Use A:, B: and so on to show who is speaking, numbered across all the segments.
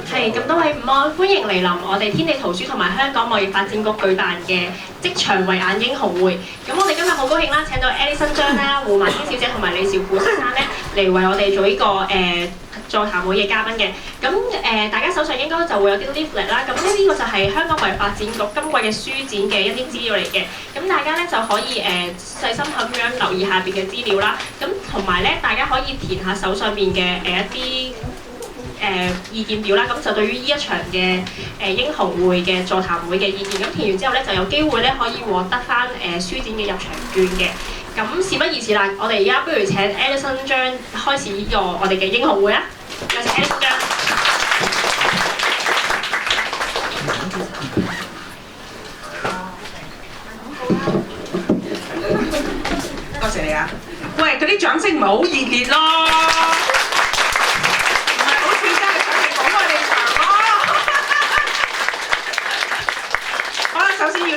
A: 係咁多位午安，歡迎嚟臨我哋天地圖書同埋香港貿易發展局舉辦嘅職場慧眼英雄會。咁我哋今日好高興啦，請到 Alison 張啦、胡曼天小姐同埋李兆富先生咧嚟為我哋做呢個座談會嘅嘉賓嘅。咁大家手上應該就會有啲 leaflet 啦。咁呢個就係香港貿易發展局今季嘅書展嘅一啲資料嚟嘅。咁大家咧就可以細心咁樣留意下邊嘅資料啦。咁同埋咧，大家可以填下手上邊嘅一啲意見表啦，咁就對於呢一場嘅英雄會嘅座談會嘅意見，咁填完之後咧就有機會咧可以獲得翻書展嘅入場券嘅。咁事不宜遲啦，我哋而家不如請 Alison 張開始呢個我哋嘅英雄會啊！有請 Alison 張。
B: 多謝你啊！喂，嗰啲掌聲唔係好熱烈咯〜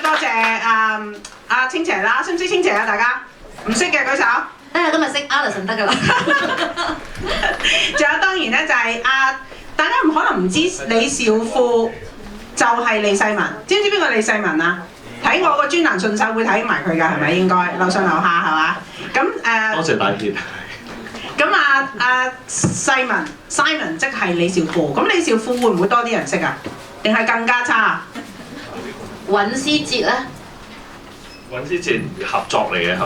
B: 多謝阿青姐啦，識唔識青姐啊？大家唔識嘅舉手。
C: 今日識 Alison 得㗎啦。
B: 仲有當然咧就係大家唔可能唔知李兆富就係李世民，知唔知邊個李世民啊？睇我個專欄順手會睇埋佢㗎，係咪應該？樓上樓下係嘛？咁
D: 多謝大傑。
B: 咁Simon 即係李兆富，咁李兆富會唔會多啲人識啊？定係更加差？
C: 尹思捷咧，
D: 尹思捷合作嚟嘅，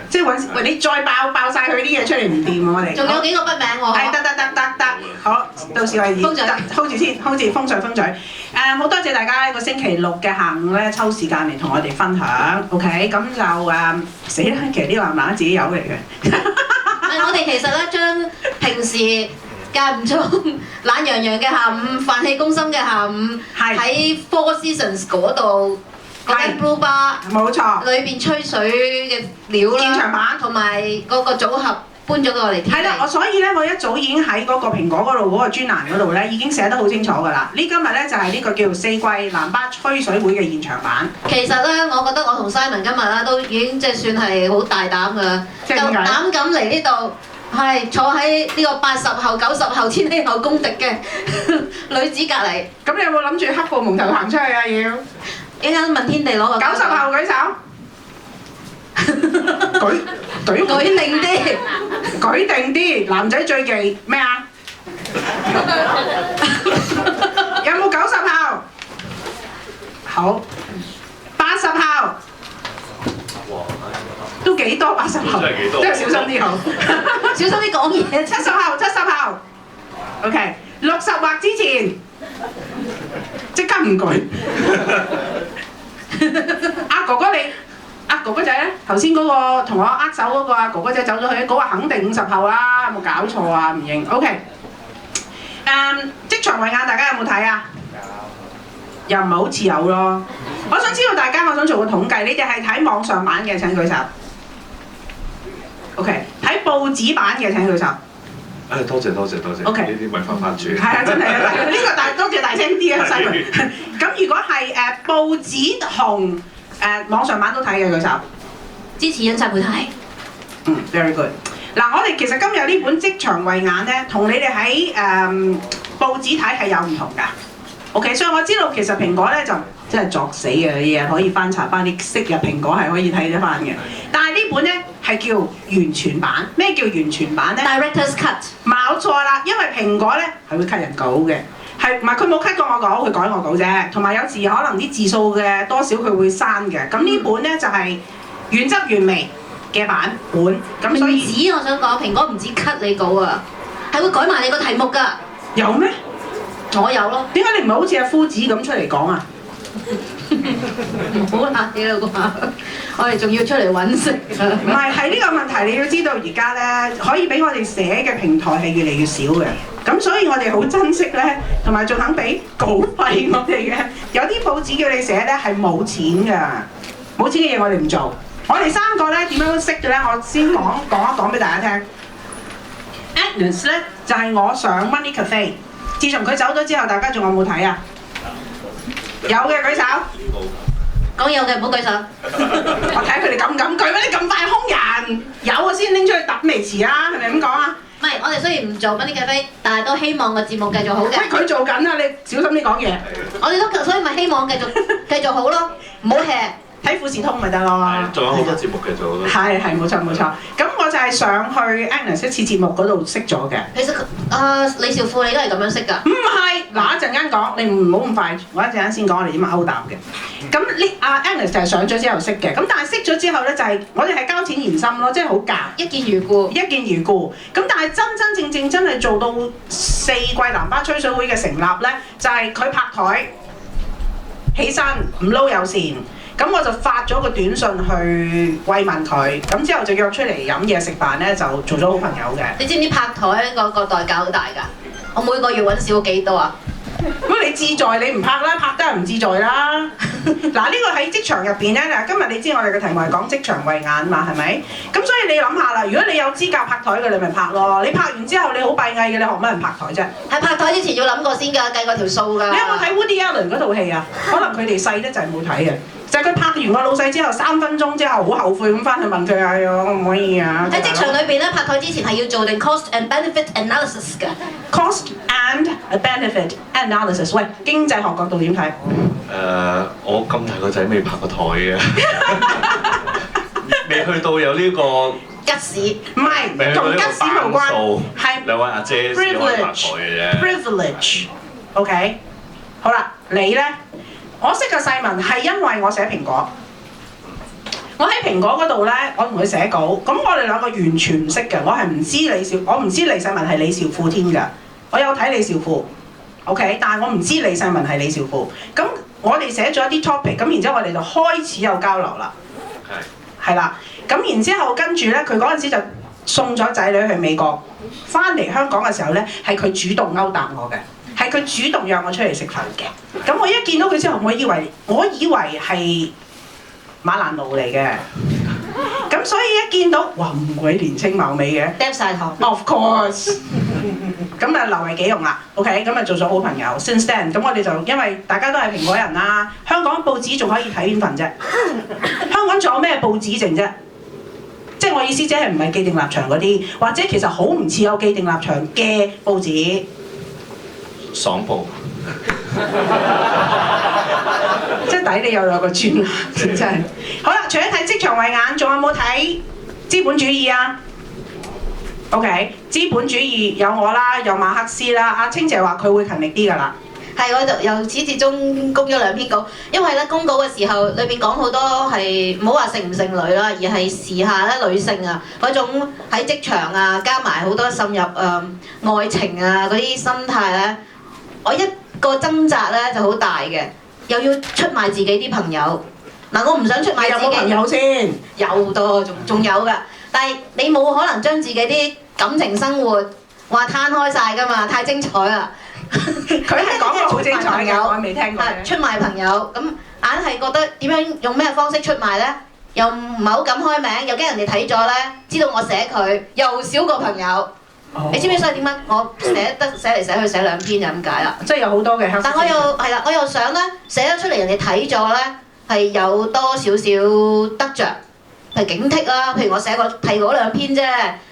B: 即係喂，你再爆晒佢啲嘢出嚟唔掂喎，我哋。
C: 仲有幾個筆名喎？
B: 係得，好，到時我哋hold住先，hold住風嘴。好多謝大家呢個星期六嘅下午咧抽時間嚟同我哋分享 ，OK？咁就死啦，其實呢個係咪自己有嚟嘅？
C: 我哋其實咧將平時間唔中懶洋洋嘅下午、飯氣攻心嘅下午，喺 Four Seasons 嗰度嗰間 Blue Bar，
B: 冇錯，
C: 裏邊吹水嘅料啦，
B: 現場版
C: 同埋嗰個組合搬咗過嚟。
B: 係啦，所以咧我一早已經喺嗰個蘋果嗰度嗰個專欄嗰度咧已經寫得好清楚㗎啦。今日咧就係呢個叫做四季南巴吹水會嘅現場版。
C: 其實咧，我覺得我同 Simon 今日咧都已經即係算係好大膽㗎啦，夠膽咁嚟呢度。係坐喺呢個80後、90後、千禧後公敵嘅女子隔離。
B: 咁你有冇諗住黑布蒙頭行出去啊？要
C: 一陣問天地攞個。
B: 90後舉手。舉
C: 定啲。
B: 舉定啲，男仔最忌咩啊？有冇90後？好。80後。都幾多80後，真係小心啲好，
C: 小心啲講嘢。
B: 70後 ，OK， 60或之前，即刻唔舉。哥哥你，哥哥仔咧，頭先嗰個同我握手嗰個哥哥仔走咗去，嗰個肯定50後啦，有冇搞錯啊？唔認 ，OK。職場慧眼大家有冇睇啊？又唔係好似有咯。我想知道大家，我想做個統計，你哋係睇網上版嘅請舉手。OK， 睇報紙版嘅請舉手。
D: 多謝。OK， 呢啲咪翻轉。
B: 係啊，真係啊，呢個多謝大聲啲啊，Simon。咁如果係報紙同網上版都睇嘅舉手。
C: 支持印刷媒體。
B: very good。嗱，我哋其實今日呢本職場慧眼咧，同你哋喺報紙睇係有唔同㗎。OK， 所以我知道其實蘋果咧就真係作死嘅嘢，可以翻查翻啲昔日蘋果係可以睇得翻嘅。但係呢本咧係叫完全版。咩叫完全版咧
C: ？Director's Cut。
B: 冇錯啦，因為蘋果咧係會 cut 人稿嘅，係唔係佢冇 cut 過我稿，佢改我稿啫。同埋有時可能啲字數嘅多少佢會刪嘅。咁呢本咧就係原汁原味嘅版本。咁所以
C: 唔止我想講，蘋果唔止 cut 你稿啊，係會改埋你個題目㗎。
B: 有咩？
C: 我有咯。
B: 點解你唔係好似阿夫子咁出嚟講啊？
C: 唔好啦，你老話，我哋仲要出嚟揾食。
B: 唔係呢個問題，你要知道而家咧可以俾我哋寫嘅平台係越嚟越少嘅，咁所以我哋好珍惜咧，同埋仲肯俾稿費我哋嘅。有啲報紙叫你寫咧係冇錢㗎，冇錢嘅嘢我哋唔做。我哋3個咧點樣識嘅咧？我先講一講俾大家聽。Agnes 咧就係我上 Money Cafe。自從佢走咗之後，大家仲有冇睇啊？有嘅舉手。
C: 講有嘅唔好舉手。
B: 我睇佢哋咁舉咩？你咁快兇人，有我先拎出去揼未遲啊？係咪咁講啊？
C: 唔係，我哋雖然唔做Money Cafe，但係都希望個節目繼續好嘅。
B: 喂，佢做緊啊！你小心啲講嘢。
C: 我哋都所以咪希望繼續好咯，唔好 hea。
B: 睇富士通咪得咯。
D: 仲有好多節目嘅做咯。
B: 係冇錯。咁我就係上去 Agnes 一次節目嗰度識咗嘅。
C: 其實李兆富你都係咁樣識㗎？
B: 唔係，嗱一陣間講，你唔好咁快，我一陣間先講我哋點樣勾搭嘅。咁呢Agnes 就係上咗之後識嘅，咁但係識咗之後咧就係、我哋係交淺言深咯，即係好夾，
C: 一見如故。
B: 咁但係真正真係做到4季南巴吹水會嘅成立咧，就係、佢拍台起身唔撈有線。咁我就發咗個短信去慰問佢，咁之後就約出嚟飲嘢食飯咧，就做咗好朋友嘅。
C: 你知唔知拍台嗰個代價好大㗎？我每個月揾少幾多啊？
B: 咁你自在你唔拍啦，拍得係唔自在啦。嗱呢個喺職場入邊咧，嗱今日你知我哋嘅題目係講職場慧眼嘛，係咪？咁所以你諗下啦，如果你有資格拍台嘅，你咪拍咯。你拍完之後你好閉翳嘅，你學乜人拍台啫？
C: 喺拍台之前要諗過先㗎，計過條數㗎。
B: 你有冇睇 Woody Allen 嗰套戲啊？可能佢哋細得就係冇睇嘅。就係佢拍完個老細之後3分鐘之後好後悔咁翻去問佢可唔可以啊？
C: 喺職場裏邊咧，拍台之前係要做定 cost and benefit analysis 嘅。
B: cost and benefit analysis， 喂，經濟學角度點睇？
D: 我咁大個仔未拍過台嘅，未去到有呢個
C: 吉士，
B: 唔係同吉士無關，係
D: 兩位阿姐先可以拍台嘅啫。
B: privilege，OK， 好啦，你咧？我識嘅世文係因為我寫蘋果，我喺蘋果嗰度咧，我同佢寫稿，咁我哋兩個完全唔識嘅，我唔知李世文係李兆富添㗎，我有睇李兆富 ，OK， 但係我唔知李世文係李兆富，咁我哋寫咗一啲 topic，咁然之後我哋就開始有交流啦，係啦，咁然之後跟住咧，佢嗰陣時就送咗仔女去美國，翻嚟香港嘅時候咧，係佢主動勾搭我嘅。係佢主動約我出嚟食飯嘅，咁我一見到佢之後，我以為係馬蘭路嚟嘅，咁所以一見到哇咁鬼年青貌美嘅，
C: 嗒曬糖。
B: Of course， 咁啊留為己用啦 ，OK， 咁啊做咗好朋友。Since then，咁我哋就因為大家都係蘋果人啦，香港報紙仲可以睇邊份啫？香港仲有咩報紙剩啫？即係我意思，即係唔係既定立場嗰啲，或者其實好唔似有既定立場嘅報紙。
D: 爽報，
B: 即係抵你有兩個專欄，真係。好啦，除咗睇職場慧眼，仲有冇睇資本主義啊 ？OK， 資本主義有我啦，有馬克思啦。阿清姐話佢會勤力啲㗎啦。
C: 係，我就由始至終供咗2篇稿，因為咧公稿嘅時候裏邊講好多係唔好話剩唔剩女啦，而係時下咧女性啊嗰種喺職場啊，加埋好多滲入愛情啊嗰啲心態咧。我一個掙扎咧就好大嘅，又要出賣自己啲朋友。嗱，我唔想出賣自己。有冇朋友先？有多，仲有㗎。但係你冇可能將自己啲感情生活話攤開晒㗎嘛，太精彩啦。
B: 佢係講過好精彩嘅，我未聽過。
C: 出賣朋友，咁硬係覺得點樣用咩方式出賣咧？又唔係好敢開名，又驚人哋睇咗咧，知道我寫佢，又少個朋友。你知唔知所以點解我寫嚟寫去寫2篇就咁解啦？
B: 即係有好多嘅。
C: 但我又係啦，我又想咧寫咗出嚟，人哋睇咗咧係有多少少得着，譬如警惕啦。譬如我寫過提嗰2篇啫，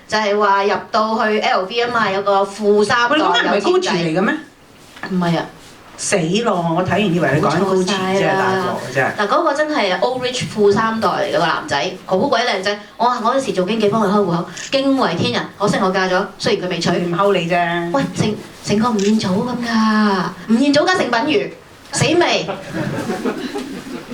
C: 就係話入到去 LV 啊嘛，有個富三代有錢仔嚟
B: 嘅咩？
C: 唔係啊！
B: 死咯！我睇完以為你講緊高錢啫，大鑊真係。
C: 嗱嗰個真係 old rich 富三代嚟嘅個男仔，好鬼靚仔。我嗰陣時做經紀幫佢開戶口，驚為天人。可惜我嫁咗，雖然佢未娶。唔睺你啫。喂，成個吳彥祖咁㗎，吳彥祖加成品魚，死未？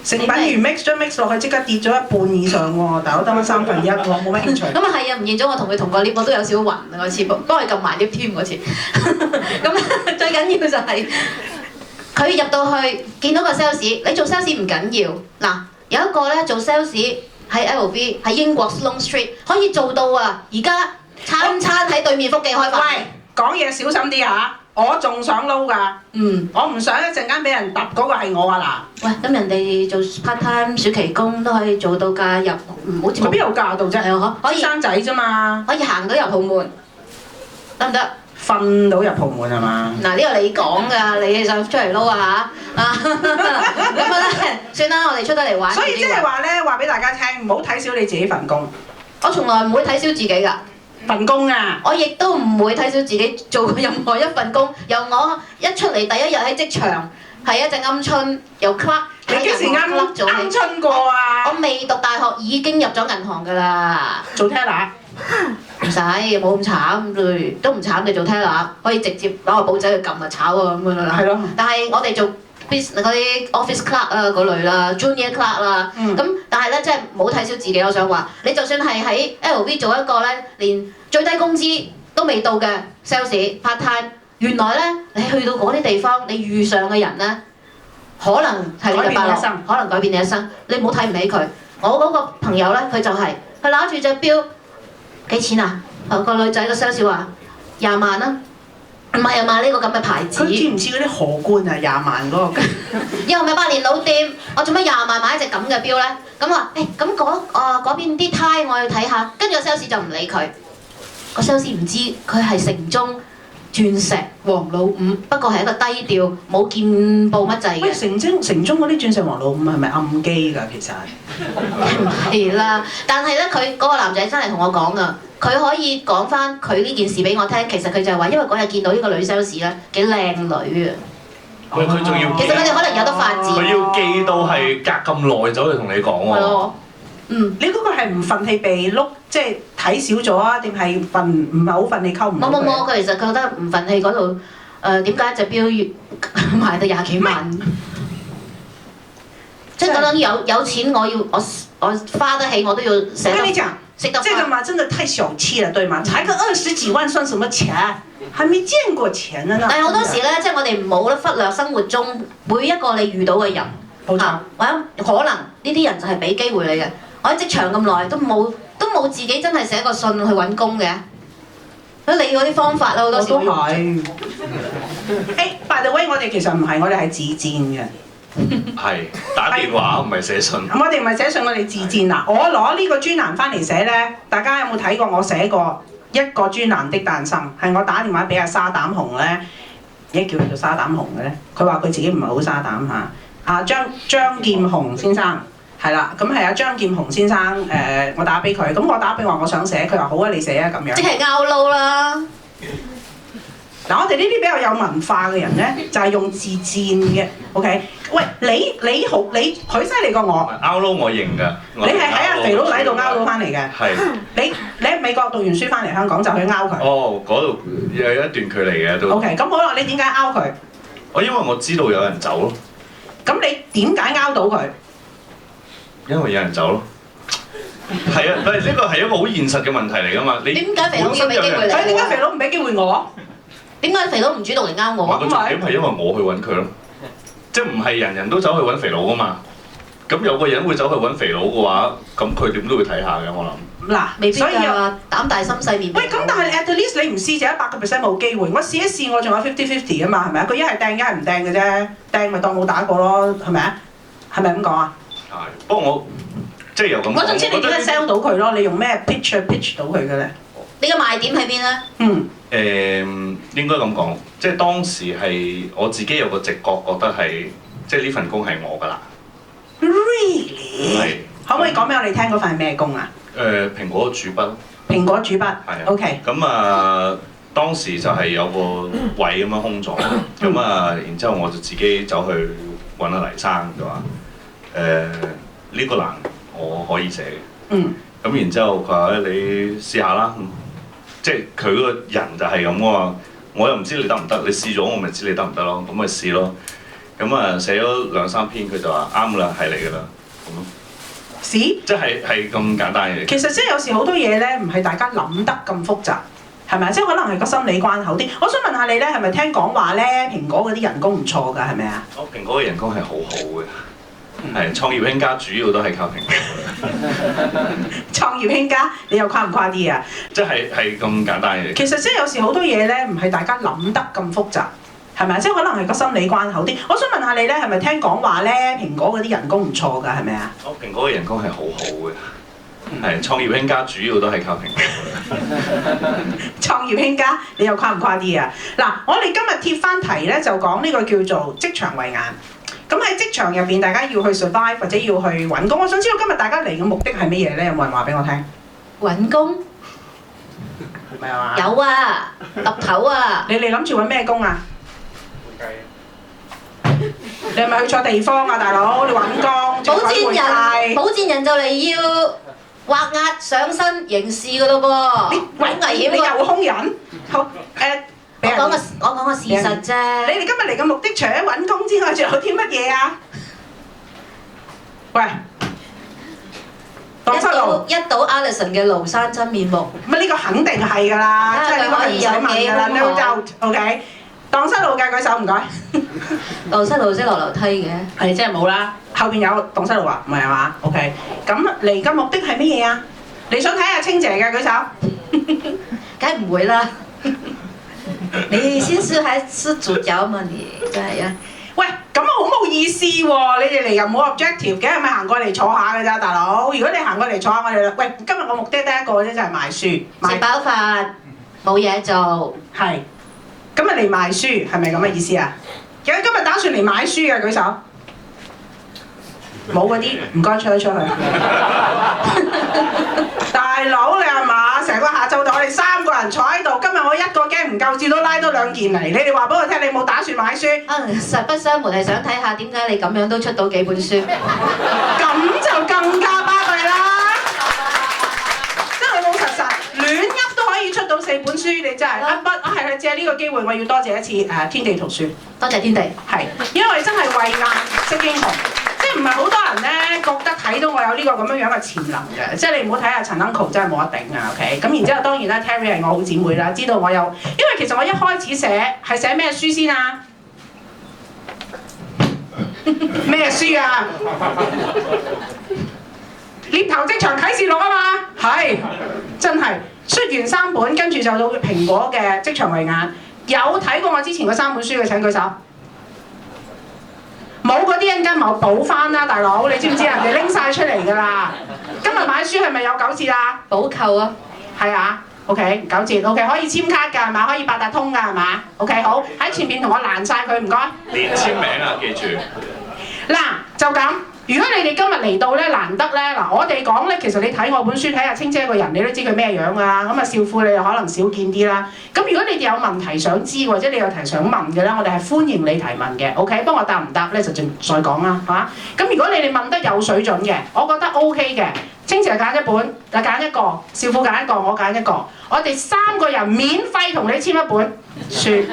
B: 成品魚 mix 落去，即刻跌咗1半以上喎，但我得翻1/3，我冇乜興趣。
C: 咁啊係啊，吳彥祖我同佢同個 lift，我都有少少暈啊嗰次，幫佢撳埋 lift 添嗰次。咁最緊要就係、佢入到去見到個 sales， 你做 sales 唔緊要。嗱，有一個咧做 sales 喺 LV 喺英國 Sloane Street 可以做到啊！而家餐喺對面福記開飯。
B: 喂，講嘢小心啲嚇！我仲想撈㗎，我唔想一陣間俾人揼嗰個係我啊嗱。喂，
C: 咁人哋做 part time 暑期工都可以做到嫁入，唔好似
B: 佢邊有嫁到啫？可以生仔啫嘛，
C: 可以行到入豪門，得唔得？
B: 瞓到入豪門係嘛？
C: 嗱，呢個你講㗎，你想出嚟撈啊嚇？咁咧，算啦，我哋出得嚟玩。
B: 所以即係話咧，話俾大家聽，唔好睇小你自己份工。
C: 我從來唔會睇小自己㗎。
B: 份工啊！
C: 我亦都唔會睇小自己做過任何一份工。由我一出嚟第一日喺職場係一隻鵪鶉，由 clerk
B: 你幾時啱
C: 做起？
B: 鵪鶉過啊？
C: 我未讀大學已經入咗銀行㗎啦。
B: 做 teller
C: 唔使，冇咁慘，都唔慘嘅做 teller，可以直接攞個簿仔去撳啊炒啊咁樣啦。
B: 係咯。
C: 但係我哋做 business 嗰啲 office clerk 啊嗰類啦，junior clerk 啦，咁但係咧真係冇睇小自己。我想話，你就算係喺 LV 做一個咧，連最低工資都未到嘅 sales part time，原來咧你去到嗰啲地方，你遇上嘅人咧，可能係你嘅伯樂，可能改變你一生。你唔好睇唔起佢。我嗰個朋友咧，佢就係佢攞住隻錶。幾錢啊？個女仔個 sales 話20萬啦，唔係啊嘛，呢個咁嘅牌子。
B: 佢似唔似嗰啲荷官啊？20萬嗰個。
C: 又唔係百年老店，我做乜20萬買一隻咁嘅錶咧？咁話咁嗰邊啲呔我要睇下，跟住個 sales 就唔理佢。個 sales 唔知佢係城中鑽石王老五，不過係一個低調冇見報乜滯
B: 喂，
C: 嘅。
B: 城中嗰啲鑽石王老五係咪暗基㗎？其實
C: 係啦，但係咧，佢嗰個男仔真係同我講啊，佢可以講翻佢呢件事俾我聽。其實佢就係話，因為嗰日見到呢個女 sales 咧幾靚女啊。
D: 喂，佢仲要
C: 其實佢哋可能有得發展。
D: 佢要記到係隔咁耐走去同你講喎。
C: 係咯。
B: 你嗰個係唔憤氣被碌，即係睇少咗啊？定係唔係好憤氣溝唔到佢？
C: 冇，佢其實覺得唔憤氣嗰度點解隻錶月賣到20幾萬？即係覺得有錢我花得起，我都要捨得。
B: 我跟你講，
C: 這
B: 個嘛真的太小氣了，對嗎？才個20幾萬算什麼錢？還沒見過錢呢。
C: 但係好多時咧，即係我哋唔好咧忽略生活中每一個你遇到嘅人，
B: 冇錯。
C: 或者可能呢啲人就係俾機會你嘅。我喺職場咁耐都冇自己真係寫個信去揾工嘅。你嗰啲方法啦，好多時
B: 我都係。by the way， 我哋其實唔係，我哋係自薦嘅。
D: 係打電話唔係寫信。
B: 我哋唔係寫信，我哋自薦嗱。我攞呢個專欄翻嚟寫咧，大家有冇睇過我寫過一個專欄的誕生？係我打電話俾阿沙膽紅咧，而家叫佢做沙膽紅嘅咧，佢話佢自己唔係好沙膽嚇。阿張劍虹先生。係啦，咁係阿張劍虹先生我打俾佢，咁我打俾話我想寫，佢話好啊，你寫啊咁樣。
C: 即係拗撈啦！
B: 嗱，我哋呢啲比較有文化嘅人咧，就係用自薦嘅 ，OK？喂，你佢犀利過我。
D: 拗撈我認㗎。
B: 你係喺阿肥佬底度拗到翻嚟嘅。
D: 係。
B: 你喺美國讀完書翻嚟香港就去拗佢。
D: 哦，嗰度有一段距離嘅都。
B: OK，咁好啦，你點解拗佢？
D: 因為我知道有人走咯。
B: 咁你點解拗到佢？
D: 因為有人走咯。係啊，但係呢個係一個好現實嘅問題嚟㗎嘛。你
C: 點解肥佬要俾機會你？
B: 點解肥佬唔俾機會我？
C: 點解肥佬唔主動嚟啱我？
D: 個重點係因為我去揾佢咯，即係唔係人人都走去揾肥佬㗎嘛？咁有個人會走去揾肥佬嘅話，咁佢點都會睇下嘅，我諗。
B: 嗱，
C: 未必
B: 所以
C: 㗎，膽大心細面。
B: 喂，咁但係 at least 你唔試就100%冇機會。我試一試，我仲有50-50啊嘛，係咪啊？佢一係掟，一係唔掟嘅啫，掟咪當冇打過咯，係咪啊？係咪咁講啊？
D: 係，不過我即係又咁講。
B: 我總之你點解 sell 到佢咯？你用咩 pitch 到佢嘅咧？
C: 你嘅賣點喺邊咧？
D: 應該咁講，即係當時係我自己有個直覺，覺得係即係呢份工係我㗎啦。
B: Really？
D: 係。
B: 可唔可以講俾我哋聽嗰份係咩工啊？
D: 蘋果主筆。
B: 蘋果主筆。係
D: 啊。
B: OK。
D: 咁啊，當時就係有個位咁樣空咗，咁啊，然之後我就自己走去揾阿黎生就話呢個欄我可以寫嘅。咁然之後佢話你試下啦，即係佢個人就係咁喎，我又唔知你得唔得，你試咗我咪知你得唔得咯，咁咪試咯。咁啊寫咗2-3篇，佢就話啱啦，係你㗎啦，咁咯。即係咁簡單嘅。
B: 其實即係有時好多嘢咧，唔係大家諗得咁複雜，係咪？即係可能係個心理關口啲。我想問下你咧，係咪聽講話咧，蘋果嗰啲人工唔錯㗎，係咪啊？
D: 蘋果嘅人工係好好嘅。係創業興家主要都係靠蘋果。
B: 創業興家，你又誇唔誇啲啊？
D: 即係咁簡單嘅。
B: 其實即係有時好多嘢咧，唔係大家諗得咁複雜，係咪？即係可能係個心理關口啲。我想問下你咧，係咪聽講話咧，蘋果嗰啲人工唔錯㗎，係咪啊？
D: 蘋果嘅人工係好好嘅。係創業興家主要都係靠蘋果。
B: 創業興家，你又誇唔誇啲啊？嗱，我哋今日貼翻題咧，就講呢個叫做職場慧眼。咁喺職場入邊，大家要去 survive 或者要去揾工。我想知道今日大家嚟嘅目的係乜嘢咧？有冇人話俾我聽？
C: 揾工？
B: 唔係嘛？
C: 有啊，揼頭啊！
B: 你哋諗住揾咩工啊？你係咪去錯地方啊，大佬？你揾工，
C: 保薦人就嚟要畫押上身刑事噶咯噃，好危險
B: 你
C: 喎！
B: 又兇人？好
C: 我講個事實啫。
B: 你哋今日嚟嘅目的除咗揾工之外，仲有啲乜嘢啊？喂，蕩失路
C: 一睹 Alison 嘅廬山真面目。
B: 乜呢個肯定係㗎啦，即係呢個係唔使問㗎啦 ，no doubt，OK。蕩失路嘅舉手唔該。
C: 蕩失路識落樓梯嘅，
B: 係即係冇啦，後邊有蕩失路啊，唔係嘛 ？OK。咁嚟嘅目的係乜嘢啊？你想睇下清姐嘅舉手？
C: 梗唔會啦。你先是還是主角嘛？你真係啊！
B: 喂，咁好冇意思喎！你哋嚟又冇 objective 嘅，係咪行過嚟坐下嘅咋，大佬？如果你行過嚟坐下，我哋喂，今日個目的得一個啫，就係賣書。
C: 食飽飯冇嘢做，
B: 係。今日嚟賣書係咪咁嘅意思啊？有今日打算嚟買書嘅舉手。冇嗰啲唔該出去。大佬你係嘛？成個下晝就我哋3個人坐喺度，今日我一個驚唔夠，至多拉多2件嚟。你哋話俾我聽，你冇打算買書？
C: 實不相瞞係想睇下點解你咁樣都出到幾本書。
B: 咁就更加巴閉啦！真係老老實實亂噏都可以出到4本書，你真係係借呢個機會，我要多謝一次天地圖書。
C: 多謝天地。
B: 係，因為真係為眼識英雄。即係唔係好多人咧覺得睇到我有呢個咁樣嘅潛能嘅，即係你唔好睇下陳 Uncle 真係冇得頂啊 OK，咁然之後當然啦 Terry 係我好姊妹啦，知道我有，因為其實我一開始寫係寫咩書先啊？咩書啊？獵頭職場啟示錄啊嘛，係真係出完3本，跟住就到蘋果嘅職場慧眼，有睇過我之前嗰3本書嘅請舉手。冇嗰啲一陣間冇補翻啦，大佬，你知唔知人哋拎晒出嚟㗎啦？今日買書係咪有9折啊？
C: 補購啊，
B: 係啊 ，OK 9折 ，OK 可以簽卡㗎係嘛？可以八達通㗎係嘛 ？OK 好，喺前邊同我攔晒佢唔該。
D: 連簽名啊，記住。
B: 嗱就咁，如果你哋今日嚟到咧難得咧，嗱我哋講咧，其實你睇我本書睇下清姐個人，你都知佢咩樣㗎啦。咁啊少婦你又可能少見啲啦。咁如果你哋有問題想知或者你有題想問嘅咧，我哋係歡迎你提問嘅。OK， 幫我答唔答咧就再講啦，係嘛？咁如果你哋問得有水準嘅，我覺得 OK 嘅。清姐揀一本，就揀一個；少婦揀一個，我揀一個。我哋3個人免費同你簽一本書。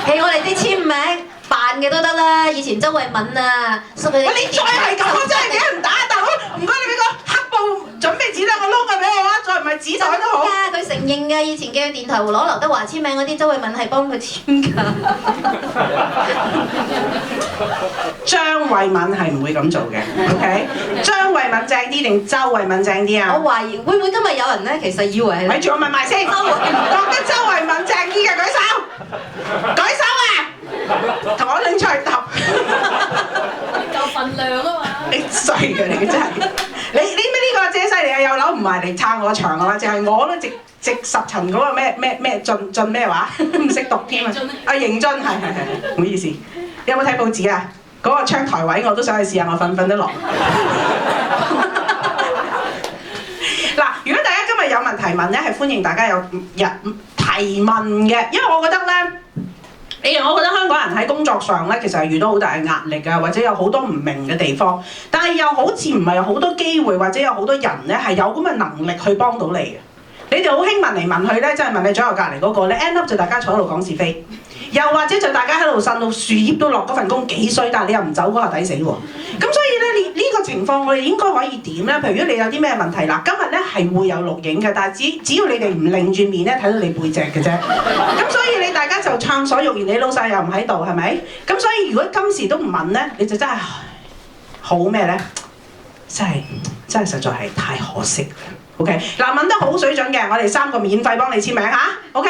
C: 係我哋啲簽名扮嘅都得啦。以前周慧敏啊，喂
B: 你再係咁，我真係俾人打，大佬！唔該你俾個黑布準備紙得個窿嘅俾我啊，再唔係紙袋都好。
C: 佢承認㗎，以前嘅電台攞劉德華簽名嗰啲，周慧敏係幫佢簽㗎。
B: 張慧敏係唔會咁做嘅 ，OK？ 張慧敏正啲定周慧敏正啲啊？
C: 我懷疑會唔會今日有人咧，其實以為係。
B: 咪住我問埋先，覺得周慧敏正啲嘅舉手，舉手啊！同我拎出去答。
A: 夠份量啊嘛！
B: 你衰嘅你真係，你咩呢個姐犀利啊？有樓唔埋嚟撐我場啊嘛，淨係我都直10層嗰個咩進咩話，唔識讀添啊！啊迎進係，唔好意思，你有冇睇報紙啊？嗰個窗台位我都想去試下，我瞓得落。嗱，如果大家今日有問題問咧，係歡迎大家有人提問嘅，因為我覺得咧。我覺得香港人喺工作上咧，其實係遇到好大嘅壓力啊，或者有好多唔明嘅地方，但係又好似唔係有好多機會，或者有好多人咧係有咁嘅能力去幫到你嘅。你哋好興問嚟問去咧，真係問你左右隔離嗰個咧 end up 就大家坐喺度講是非，又或者就大家喺度呻到樹葉都落嗰份工幾衰，但係你又唔走嗰下抵死喎。咁所以咧，呢個情況我哋應該可以點咧？譬如如果你有啲咩問題嗱，今日咧係會有錄影嘅，但係只要你哋唔擰住面咧，睇到你背脊嘅啫。咁所以大家就暢所欲言，你老細又唔喺度，係咪？咁所以如果今時都唔問咧，你就真係好咩咧？真係實在係太可惜啦。OK， 嗱問得好水準嘅，我哋3個免費幫你簽名嚇。OK，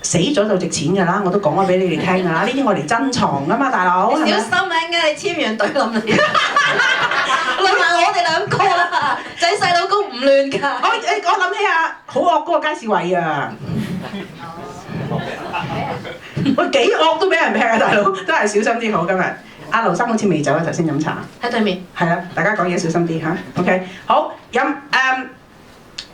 B: 死咗就值錢㗎啦，我都講咗俾你哋聽㗎啦。呢啲我哋珍藏㗎嘛，大佬。
C: 小心名嘅，你簽完隊冧你。累埋我哋2個啦，仔細老公唔亂㗎。
B: 我諗起啊，好惡嗰個街市位啊！喂，幾惡都俾人劈啊，大佬，真係小心啲好今日。阿劉生好似未走啊，頭先飲茶。
C: 喺對面。
B: 係啊，大家講嘢小心啲嚇。OK， 好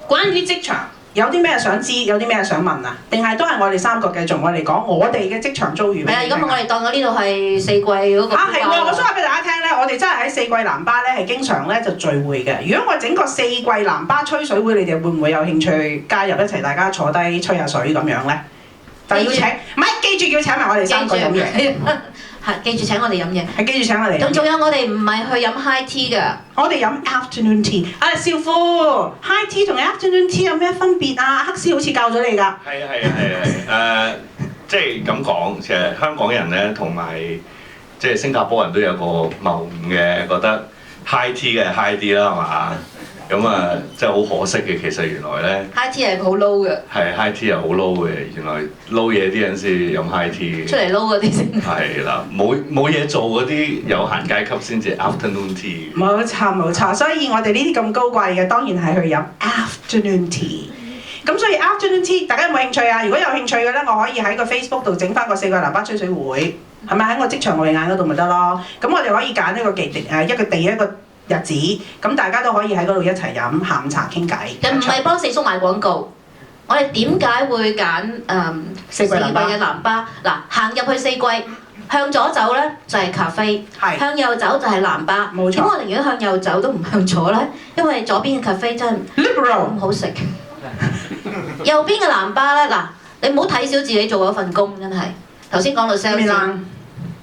B: 關於職場有啲咩想知，有啲咩想問啊？定係都係我哋三個繼續我哋講我哋嘅職場遭遇。
C: 係啊，而家我哋當咗呢度係四季嗰個。
B: 係喎，我想話俾大家聽咧，我哋真係喺四季藍巴咧係經常咧就聚會嘅。如果我整個四季藍巴吹水會，你哋會唔會有興趣加入一齊？大家坐低吹下水咁樣咧？但係要請，唔係記住要請埋我哋三個飲嘢。
C: 係記住請我哋飲嘢。
B: 係記住請我哋。
C: 咁仲有我哋唔係去飲 high tea 㗎。
B: 我哋飲 afternoon tea。啊，少夫 high tea 同 afternoon tea 有咩分別啊？黑絲好似教咗你㗎。
D: 係即係咁講，其實香港人咧同埋即係新加坡人都有個謬誤嘅，覺得 high tea 嘅 high 啲啦，係嘛？咁啊，真係好可惜嘅。其實原來咧
C: high tea 係好 low 嘅。
D: 係 high tea 係好 low 嘅，原來撈嘢啲人先飲 high tea。
C: 出嚟撈嗰啲先。
D: 係啦，冇嘢做嗰啲有閒階級先至 afternoon tea。
B: 冇錯冇錯，所以我哋呢啲咁高貴嘅，當然係去飲 afternoon tea。咁所以 afternoon tea， 大家有冇興趣啊？如果有興趣嘅咧，我可以喺個 Facebook 度整翻個四季藍巴吹水會，係咪喺我職場外眼嗰度咪得咯？咁我哋可以揀一個一個地一個日子，咁大家都可以喺嗰度一齊飲下午茶傾偈。
C: 又唔係幫四叔賣廣告，我哋點解會揀四季嘅藍巴？嗱，行入去四季，向左走咧就係咖啡，向右走就係藍巴。
B: 冇錯。
C: 點解我寧願向右走都唔向左咧？因為左邊嘅咖啡真係 liberal 咁好食。右邊嘅藍巴咧，嗱，你唔好睇小自己做嗰份工，真係。頭先講到 sales，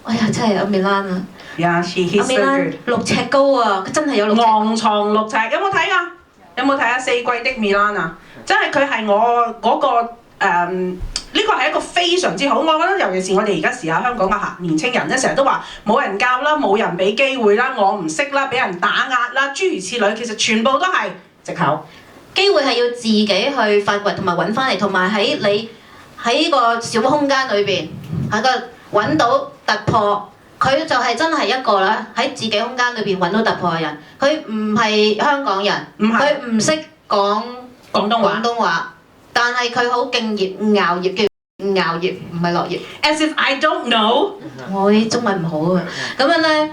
C: 哎呀，真係阿米蘭啊！
B: 阿米
C: 蘭6尺高啊，佢真係有6尺。
B: 昂藏6尺，有冇睇啊？有冇睇啊？四季的米蘭啊，真係佢係我嗰個呢個係一個非常之好，我覺得尤其是我哋而家時下香港嘅年青人咧，成日都話冇人教啦，冇人俾機會啦，我唔識啦，俾人打壓啦，諸如此類，其實全部都係藉口。
C: 機會係要自己去發掘同埋揾翻嚟，同埋喺你喺個小空間裏邊喺個揾到突破。佢就係真係一個啦，喺自己空間裏邊揾到突破嘅人。佢唔係香港人，佢唔識講廣東話，但係佢好敬業熬業，叫熬業唔係落葉。
B: As if I don't know，
C: 我啲中文唔好啊，咁樣咧。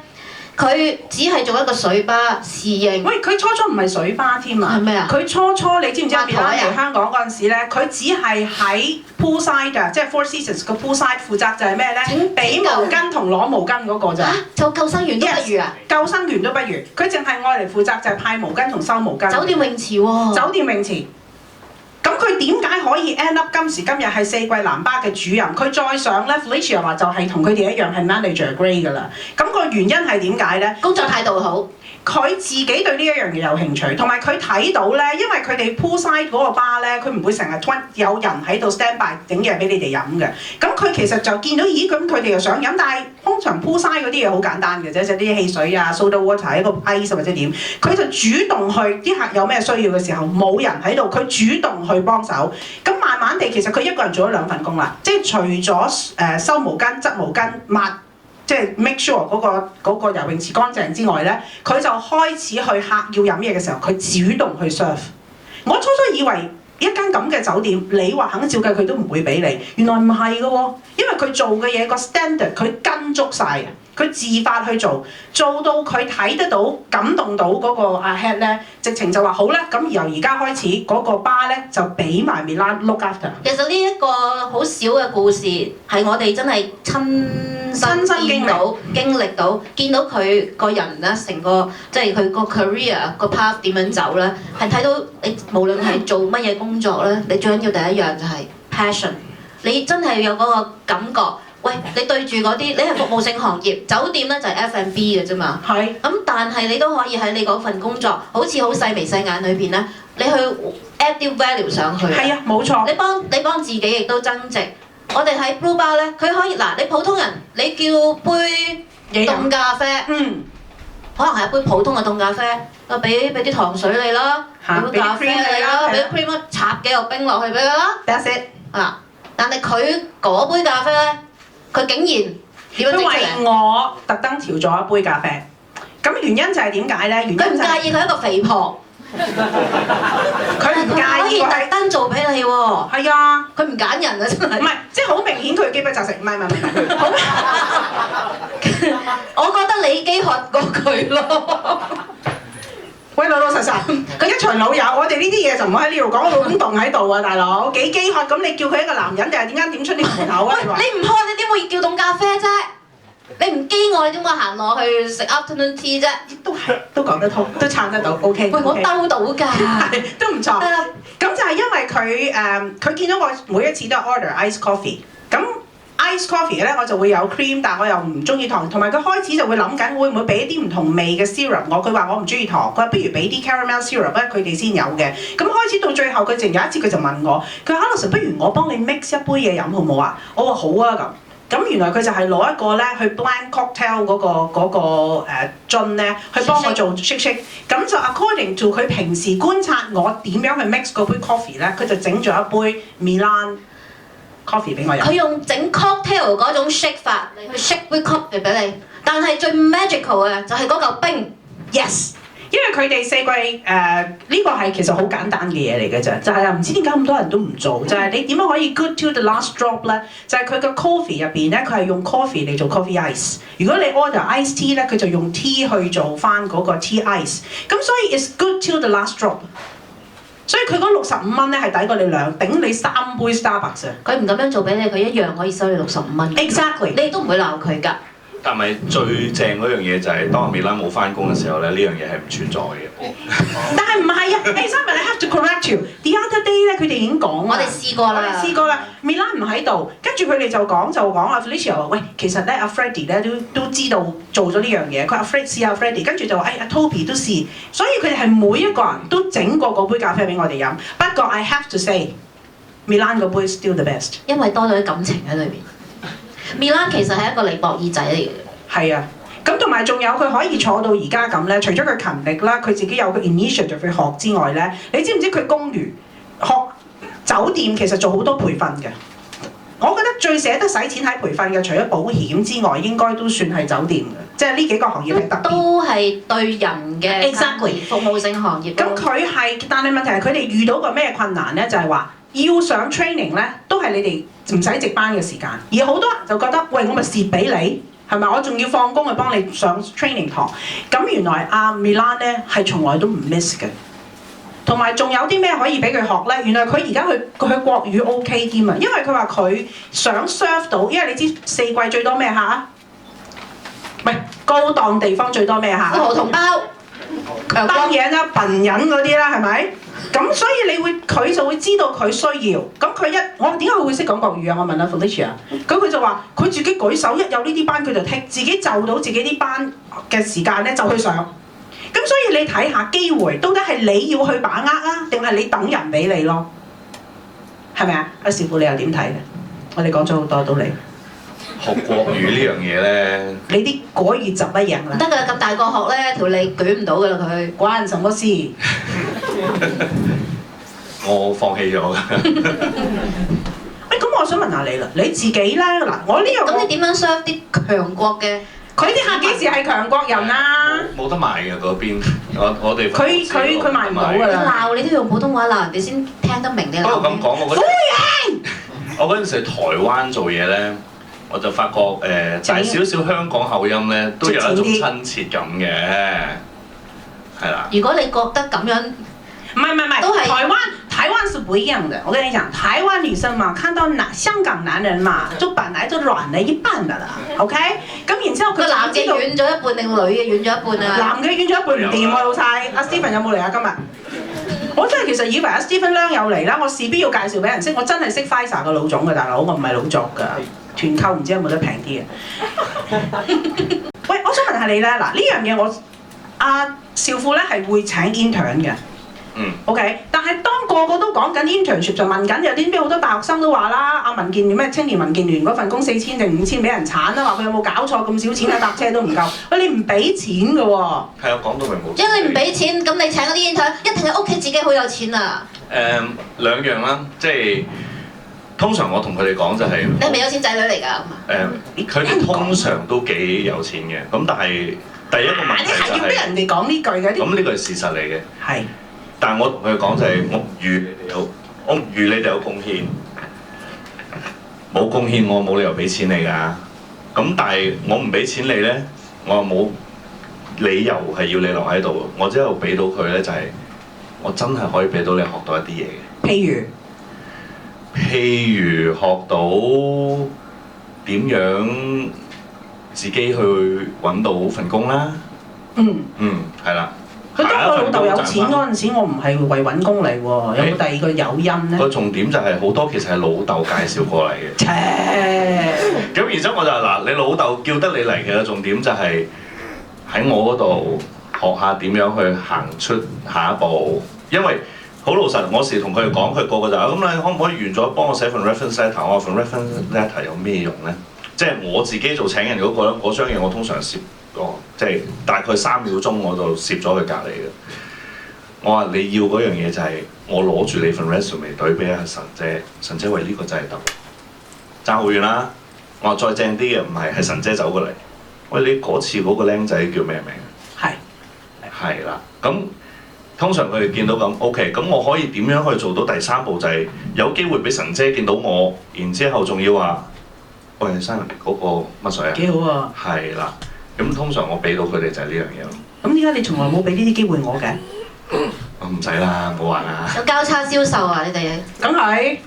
C: 佢只係做一個水吧侍應。
B: 喂，佢初唔係水吧添啊！
C: 係咩啊？
B: 佢初你知唔知米蘭嚟香港嗰陣時咧，佢只係喺 poolside 㗎，即係 Four Seasons 個 poolside 負責就係咩咧？俾毛巾同攞毛巾嗰個咋？
C: 就救生員都不如啊！
B: 救生員都不如，佢淨係愛嚟負責就係派毛巾同收毛巾。
C: 酒店泳池喎。酒
B: 店泳池。咁佢點解可以 end up 今時今日係四季藍巴嘅主任？佢再上咧 Felicia 話就係同佢哋一樣係 manager grade 㗎啦。咁個原因係點解咧？
C: 工作態度好。
B: 佢自己對呢一樣嘢有興趣，同埋佢睇到咧，因為佢哋 poolside 嗰個 bar 咧，佢唔會成日有人喺度 stand by 整嘢俾你哋飲嘅。咁佢其實就見到，咦咁佢哋又想飲，但係通常 poolside 嗰啲嘢好簡單嘅啫，即係啲汽水啊、soda water 一個 ice 或者點，佢就主動去啲客有咩需要嘅時候，冇人喺度，佢主動去幫手。咁慢慢地，其實佢一個人做咗2份工啦，即係除咗收毛巾、執毛巾、抹。即係 make sure 嗰個游泳池乾淨之外咧，佢就開始去客要飲嘢嘅時候，佢主動去 serve。我初初以為一間咁嘅酒店，你話肯照計佢都唔會俾你，原來唔係嘅喎，因為佢做嘅嘢個 standard 佢跟足晒嘅，佢自發去做到佢睇得到、感動到嗰個阿 head 咧，直情就話好啦，咁由而家開始嗰個 bar 咧就俾埋 Milan look after。其實
C: 呢一個好少嘅故事係我哋真係親身經歷到，見到佢個人咧成個即係佢個 career 個 path 點樣走咧，係睇到你無論係做乜嘢工作咧，你最緊要第一樣就係 passion， 你真係有嗰個感覺。喂，你對住嗰啲，你係服務性行業，酒店咧就係 F&B 嘅啫嘛。係。咁但係你都可以喺你嗰份工作，好似好細眉細眼裏邊咧，你去 add 啲 value 上去。係啊，冇錯。你幫自己亦都增值。我哋喺 Blue Bar 咧，佢可以嗱，你普通人你叫杯凍咖啡，可能係一杯普通嘅凍咖啡，我俾啲糖水你啦，俾咖啡你啦，俾 cream 插幾個冰落去俾佢啦。That's it。啊，但係佢嗰杯咖啡咧。佢竟然點樣整出嚟？
B: 佢為我特登調咗一杯咖啡，咁原因就係點解咧？原因
C: 佢唔介意佢係一個肥婆，
B: 佢唔介意
C: 特登做俾你喎。
B: 係啊，
C: 佢唔揀人啊，真係。
B: 唔係，即係好明顯佢飢不擇食，唔係。我
C: 覺得你飢渴過佢咯。
B: 喂，老實，佢一場老友，我哋呢啲嘢就唔好喺呢度講，老公棟喺度啊，大佬幾飢渴咁，你叫佢一個男人定係點解點出呢個門口啊？
C: 喂，你唔渴你點會叫凍咖啡啫？你唔飢餓你點會行落去食 afternoon tea 啫？
B: 都講得通，都撐得到 ，OK。
C: 喂，我兜到㗎，
B: 都唔錯。咁就係因為佢見到我每一次都係 order ice coffee， 咁 ice coffee 咧我就會有 cream， 但係我又唔中意糖，同埋佢開始就會諗緊會唔會俾一啲唔同味嘅 syrup 我，佢話我唔中意糖，佢話不如俾啲 caramel syrup 咧，佢哋先有嘅。咁開始到最後，佢有一次佢就問我，佢話 Alison 不如我幫你 mix 一杯嘢飲好唔好啊？我話好啊咁。咁原來佢就係攞一個咧去 blind cocktail 嗰個樽咧，去幫我做 shake， 咁就 according to 佢平時觀察我點樣去 mix 嗰杯 coffee 咧，佢就整咗一杯 Milan coffee 俾我飲。
C: 佢用整 cocktail 嗰種 shake 法嚟去 shake 杯 coffee 俾你，但係最 magical 嘅就係嗰嚿冰
B: ，yes。因為佢哋四季呢個係其實好簡單嘅嘢嚟嘅啫，就係唔知點解咁多人都唔做，就係你點樣可以 good to the last drop 咧？就係佢個 coffee 入邊咧，佢係用 coffee 嚟做 coffee ice。如果你 order ice tea 咧，佢就用 tea 去做翻嗰個 tea ice。咁所以 is good to the last drop。所以佢嗰65蚊咧係抵過你頂你3杯 Starbucks 啊！
C: 佢唔咁樣做俾你，佢一樣可以收你65蚊。
B: Exactly，
C: 你都唔會鬧佢㗎。
D: 但係最正嗰樣嘢就係當阿米蘭冇翻工嘅時候咧，呢樣嘢係唔存在嘅。
B: 但係唔係啊？誒，Simon，I have to correct you。The other day 咧，佢哋已經講
C: 我哋試過啦。
B: 我哋試過啦。Milan 唔喺度，跟住佢哋就講阿 Felicia 話：喂，其實咧阿 Freddie 咧都知道做咗呢樣嘢。佢話試下 Freddie， 跟住就話阿 Toby 都試。所以佢哋係每一個人都整過嗰杯咖啡俾我哋飲。不過 I have to say，Milan 嗰杯 still the best。
C: 因為多咗啲感情喺裏邊。Milan 其實係一個尼泊爾仔嚟嘅。
B: 係啊，咁同埋仲有佢可以坐到而家咁咧，除咗佢勤力啦，佢自己有個 initiative 去學之外咧，你知唔知佢公寓學酒店其實做好多培訓嘅？我覺得最捨得使錢喺培訓嘅，除咗保險之外，應該都算係酒店嘅，即係呢幾個行業係特別。
C: 都係對人嘅
B: Exactly
C: 服務性行業。
B: 咁佢係，但係問題係佢哋遇到個咩困難咧？就係話要上 training 咧，都係你哋唔使值班嘅時間，而好多人就覺得，喂，我咪蝕俾你。係咪？我仲要放工去幫你上 training 堂。咁原來阿 Milan 咧係從來都唔 miss 嘅。同埋仲有啲咩可以俾佢學咧？原來佢而家佢國語 OK 添啊，因為佢話佢想 serve 到，因為你知四季最多咩客啊？唔係高檔地方最多咩客？
C: 富豪同胞、
B: 當然啦，笨人嗰啲啦，係咪？咁所以佢就會知道佢需要。咁我點解佢會識講國語啊？我問阿 Felicia， 咁佢就話佢自己舉手，一有呢啲班佢就剔，自己就到自己啲班嘅時間咧就去上。咁所以你睇下機會，到底係你要去把握啊，定係你等人俾你咯？係咪啊？阿師傅你又點睇咧？我哋講咗好多到你。
D: 學國語呢樣嘢咧，
B: 你啲果葉就乜樣啦？
C: 得㗎，咁大個學咧，條脷舉唔到㗎啦佢。
B: 關什麼事？
D: 我放棄咗㗎。
B: 咁我想問下你啦，你自己咧嗱，我呢樣
C: 咁你點樣 serve 啲強國嘅？
B: 佢啲客幾時係強國人啊？
D: 冇得賣嘅嗰邊，我哋
B: 佢賣唔到㗎
C: 你
B: 啦。
C: 鬧你都用普通話鬧人哋先聽得明你鬧。
D: 不過咁講，我嗰陣時喺台灣做嘢咧，我就發覺大少少香港口音咧，都有一種親切感嘅，係啦。
C: 如果你覺得咁樣，
B: 唔係，
C: 都係
B: 台灣是不一樣的。我跟你講，台灣女生嘛，看到香港男人嘛，就本來就軟了一半的啦。OK， 咁然之後佢
C: 個男嘅軟咗一半定女嘅軟咗一半啊？
B: 男嘅軟咗一半唔掂喎，老細。阿 Stephen 有冇嚟啊？今日我真係其實以為阿 Stephen 亮有嚟啦，我事必要介紹俾人識。我真係識 Pfizer 個老總嘅大佬，我唔係老作㗎。團購唔知有冇得平啲嘅？喂，我想問下你咧，嗱呢樣嘢我阿少婦咧係會請 intern 嘅。OK， 但係當個個都講緊 internship 就問緊有啲咩好多大學生都話啦，阿民建聯咩青年民建聯嗰份工4000定5000俾人鏟啊，話佢有冇搞錯咁少錢啊，搭車都唔夠。喂，你唔俾錢㗎喎。係
D: 啊，講到明冇。
C: 因為你唔俾錢，咁你請嗰啲 intern 一定係屋企自己好有錢啊。
D: 兩樣啦，即係通常我同佢哋講就係。
C: 你係咪有錢仔女嚟㗎？
D: 佢哋通常都幾有錢嘅，咁但係第一個問題就係。你係要俾
B: 人哋講呢句嘅。
D: 咁呢個係事實嚟嘅。
B: 係。
D: 但係我同佢講就係我唔預你哋有貢獻，冇貢獻我冇理由俾錢你㗎。咁但係我唔俾錢你咧，我又冇理由係要你留喺度。我之後俾到佢咧就係、我真係可以俾到你學到一啲嘢嘅。譬如學到點樣自己去揾到份工啦。係啦。
B: 佢當我老豆有錢嗰陣時，我唔係為揾工嚟喎，有冇第二個誘因咧？
D: 個重點就係好多其實係老豆介紹過嚟嘅。咁然之後我就嗱，你老豆叫得你嚟嘅重點就係喺我嗰度學下點樣去行出下一步，因為好老實，我時同佢哋講，佢個個就話：咁你可唔可以完咗幫我寫份 reference letter？ 我話份 reference letter 有咩用咧？即係我自己做請人嗰個咧，嗰張嘢我通常攝即係大概3秒鐘我就攝咗佢隔離嘅。我話你要嗰樣嘢就係我攞住你份 resume 對俾阿神姐，神姐為呢個真係得，爭好遠啦。我話再正啲嘅唔係神姐走過嚟，喂，你嗰次嗰個僆仔叫咩名？係啦，咁通常佢哋見到咁 OK，咁我可以點樣去做到第3步就係有機會俾神姐見到我，然之後仲要話喂Simon嗰個乜水啊？
B: 幾好啊！
D: 係啦，咁通常我俾到佢哋就係呢樣嘢咯。
B: 咁點解你從來冇俾呢啲機會我嘅？
D: 唔使啦，唔好玩啦。
C: 有交叉銷售啊！你哋
B: 梗係，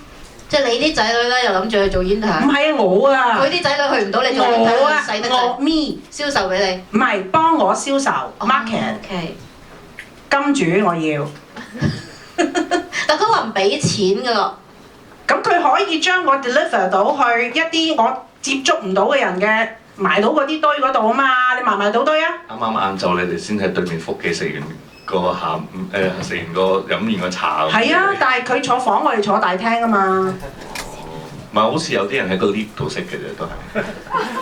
C: 即係你啲仔女咧又諗住去做 intern。
B: 唔係啊，我啊，
C: 佢啲仔女去唔到，你做 intern 使得滯。me 銷售俾你。
B: 唔係幫我銷售 market。
C: OK。
B: 金主我要。
C: 但佢話唔俾錢㗎咯。
B: 咁佢可以將我 deliver 到去一啲我接觸唔到嘅人嘅埋到嗰啲堆嗰度啊嘛，你埋到堆啊？
D: 啱啱晏晝你哋先喺對面福記食完個下午食完個飲完個茶。
B: 係啊，但係佢坐房，我哋坐大廳啊嘛。
D: 唔係好似有啲人喺個 lift 度識嘅啫，都係。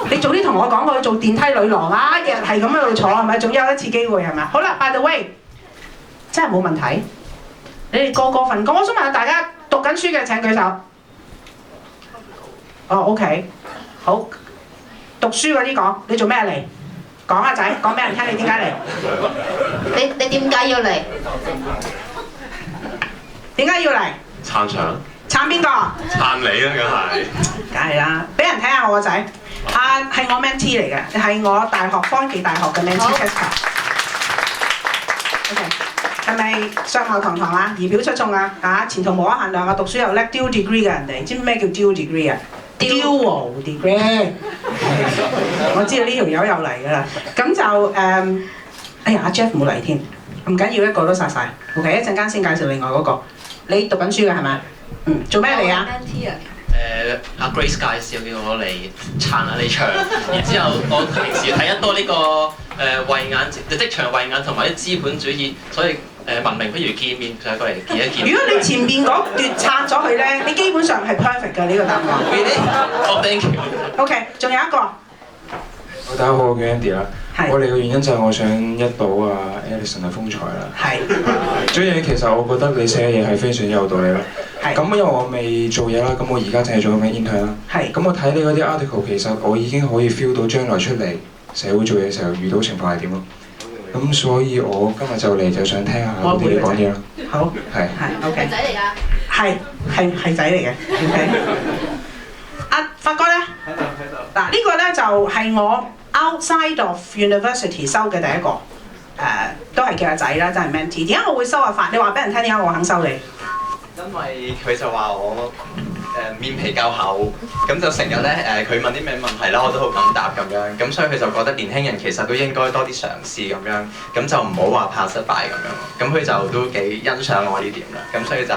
B: 你早啲同我講過做電梯女郎啦，日日係咁喺度坐係咪？總有一次機會係咪？好啦 ，by the way， 真係冇問題。你哋個個份工，我想問下大家讀緊書嘅請舉手。哦 ，OK， 好。讀書嗰啲講，你做咩嚟？講啊仔，講俾人聽你點解嚟？
C: 你點解要嚟？
B: 點解要嚟？
E: 撐場。
B: 撐邊個？
E: 撐你啦，梗係。
B: 梗係啦，俾人睇下我個仔。係我 mentee 嚟嘅，係我大學科技大學嘅 mentee tester。OK， 係咪上校堂堂啊？儀表出眾啊！前途無可限量啊！讀書又叻 ，dual degree 嘅人哋，知唔知咩叫 dual degree 啊？dual degree， 我知道呢條友又嚟㗎啦。咁就哎呀，阿 Jeff 冇嚟添，唔緊要，一個都殺晒。OK， 一陣間先介紹另外嗰個。你讀緊書嘅係咪？做咩嚟啊？
F: 阿 Grace 介紹叫我嚟撐下你場，然之後我平時睇得多呢個慧眼職場慧眼同埋啲資本主義，所以文明不如見面，就過嚟見一見。
B: 如果你前面嗰段拆咗佢咧，你基本上係 perfect 嘅呢個答案。
F: 哦 ，thank you。OK，
B: 仲有一個。
G: 大家好，我叫 Andy 啦。我嚟嘅原因就係我想一睹啊 Alison 嘅風采啦。係。最緊要其實我覺得你寫嘅嘢係非常之有道理啦。係。咁因為我未做嘢啦，咁我而家淨係做緊 intern 啦。係。咁我睇你嗰啲 article， 其實我已經可以 feel 到將來出嚟社會做嘢嘅時候遇到情況係點咯。咁所以我今日就嚟就想聽下你哋講嘢啦。好。係。係。OK。係仔嚟㗎。係仔嚟嘅。OK。阿發哥咧？嗱呢個咧就係我 outside of university 收嘅第一個，都係叫阿仔啦，真係 mentee。點解我會收阿發？你話俾人聽點解我肯收你？
H: 因為佢就話我面皮夠厚，咁就成日咧佢問啲咩問題啦，我都好敢答咁樣，咁所以佢就覺得年輕人其實都應該多啲嘗試咁樣，咁就唔好話怕失敗咁樣。咁佢就都幾欣賞我呢點啦，咁所以就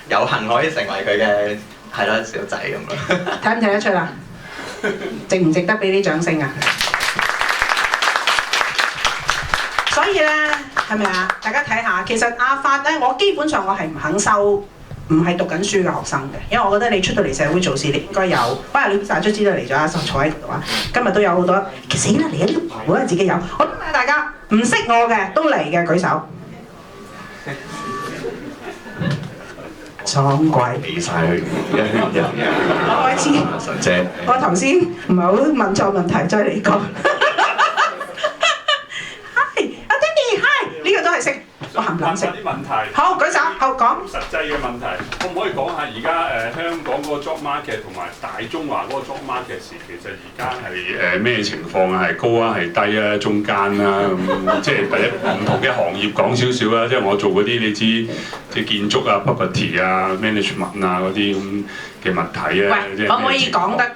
H: 有幸可以成為佢嘅係啦小仔咁樣。
B: 睇唔睇得出啊？值唔值得俾啲掌聲啊？所以咧，係咪啊？大家睇下，其實阿發咧，我基本上我係唔肯收唔係讀緊書嘅學生嘅，因為我覺得你出到嚟社會做事，你應該有。不過你大卒知道嚟咗啊，坐喺度啊，今日都有好多。死啦！嚟呢個我係自己有。我問下大家，唔識我嘅都嚟嘅舉手。裝鬼
D: 俾晒佢一圈人。
B: 我開始。
D: 神姐。
B: 我頭先唔係好問錯問題，再嚟過。Hi， 阿 Danny，Hi， 呢個都係識。我含撚食。
I: 問啲問題。
B: 好，舉手，好講。
I: 實際嘅問題，可唔可以講下而家香港嗰個 job market 同埋大中華嗰個 job market 時，其實而家係咩情況啊？係高啊，係低啊，中間啊咁，即係第一唔同嘅行業講少少啦。即係我做嗰啲你知，即係建築啊、property 啊、management 啊嗰啲咁嘅物體啊。
B: 喂，可唔可以講得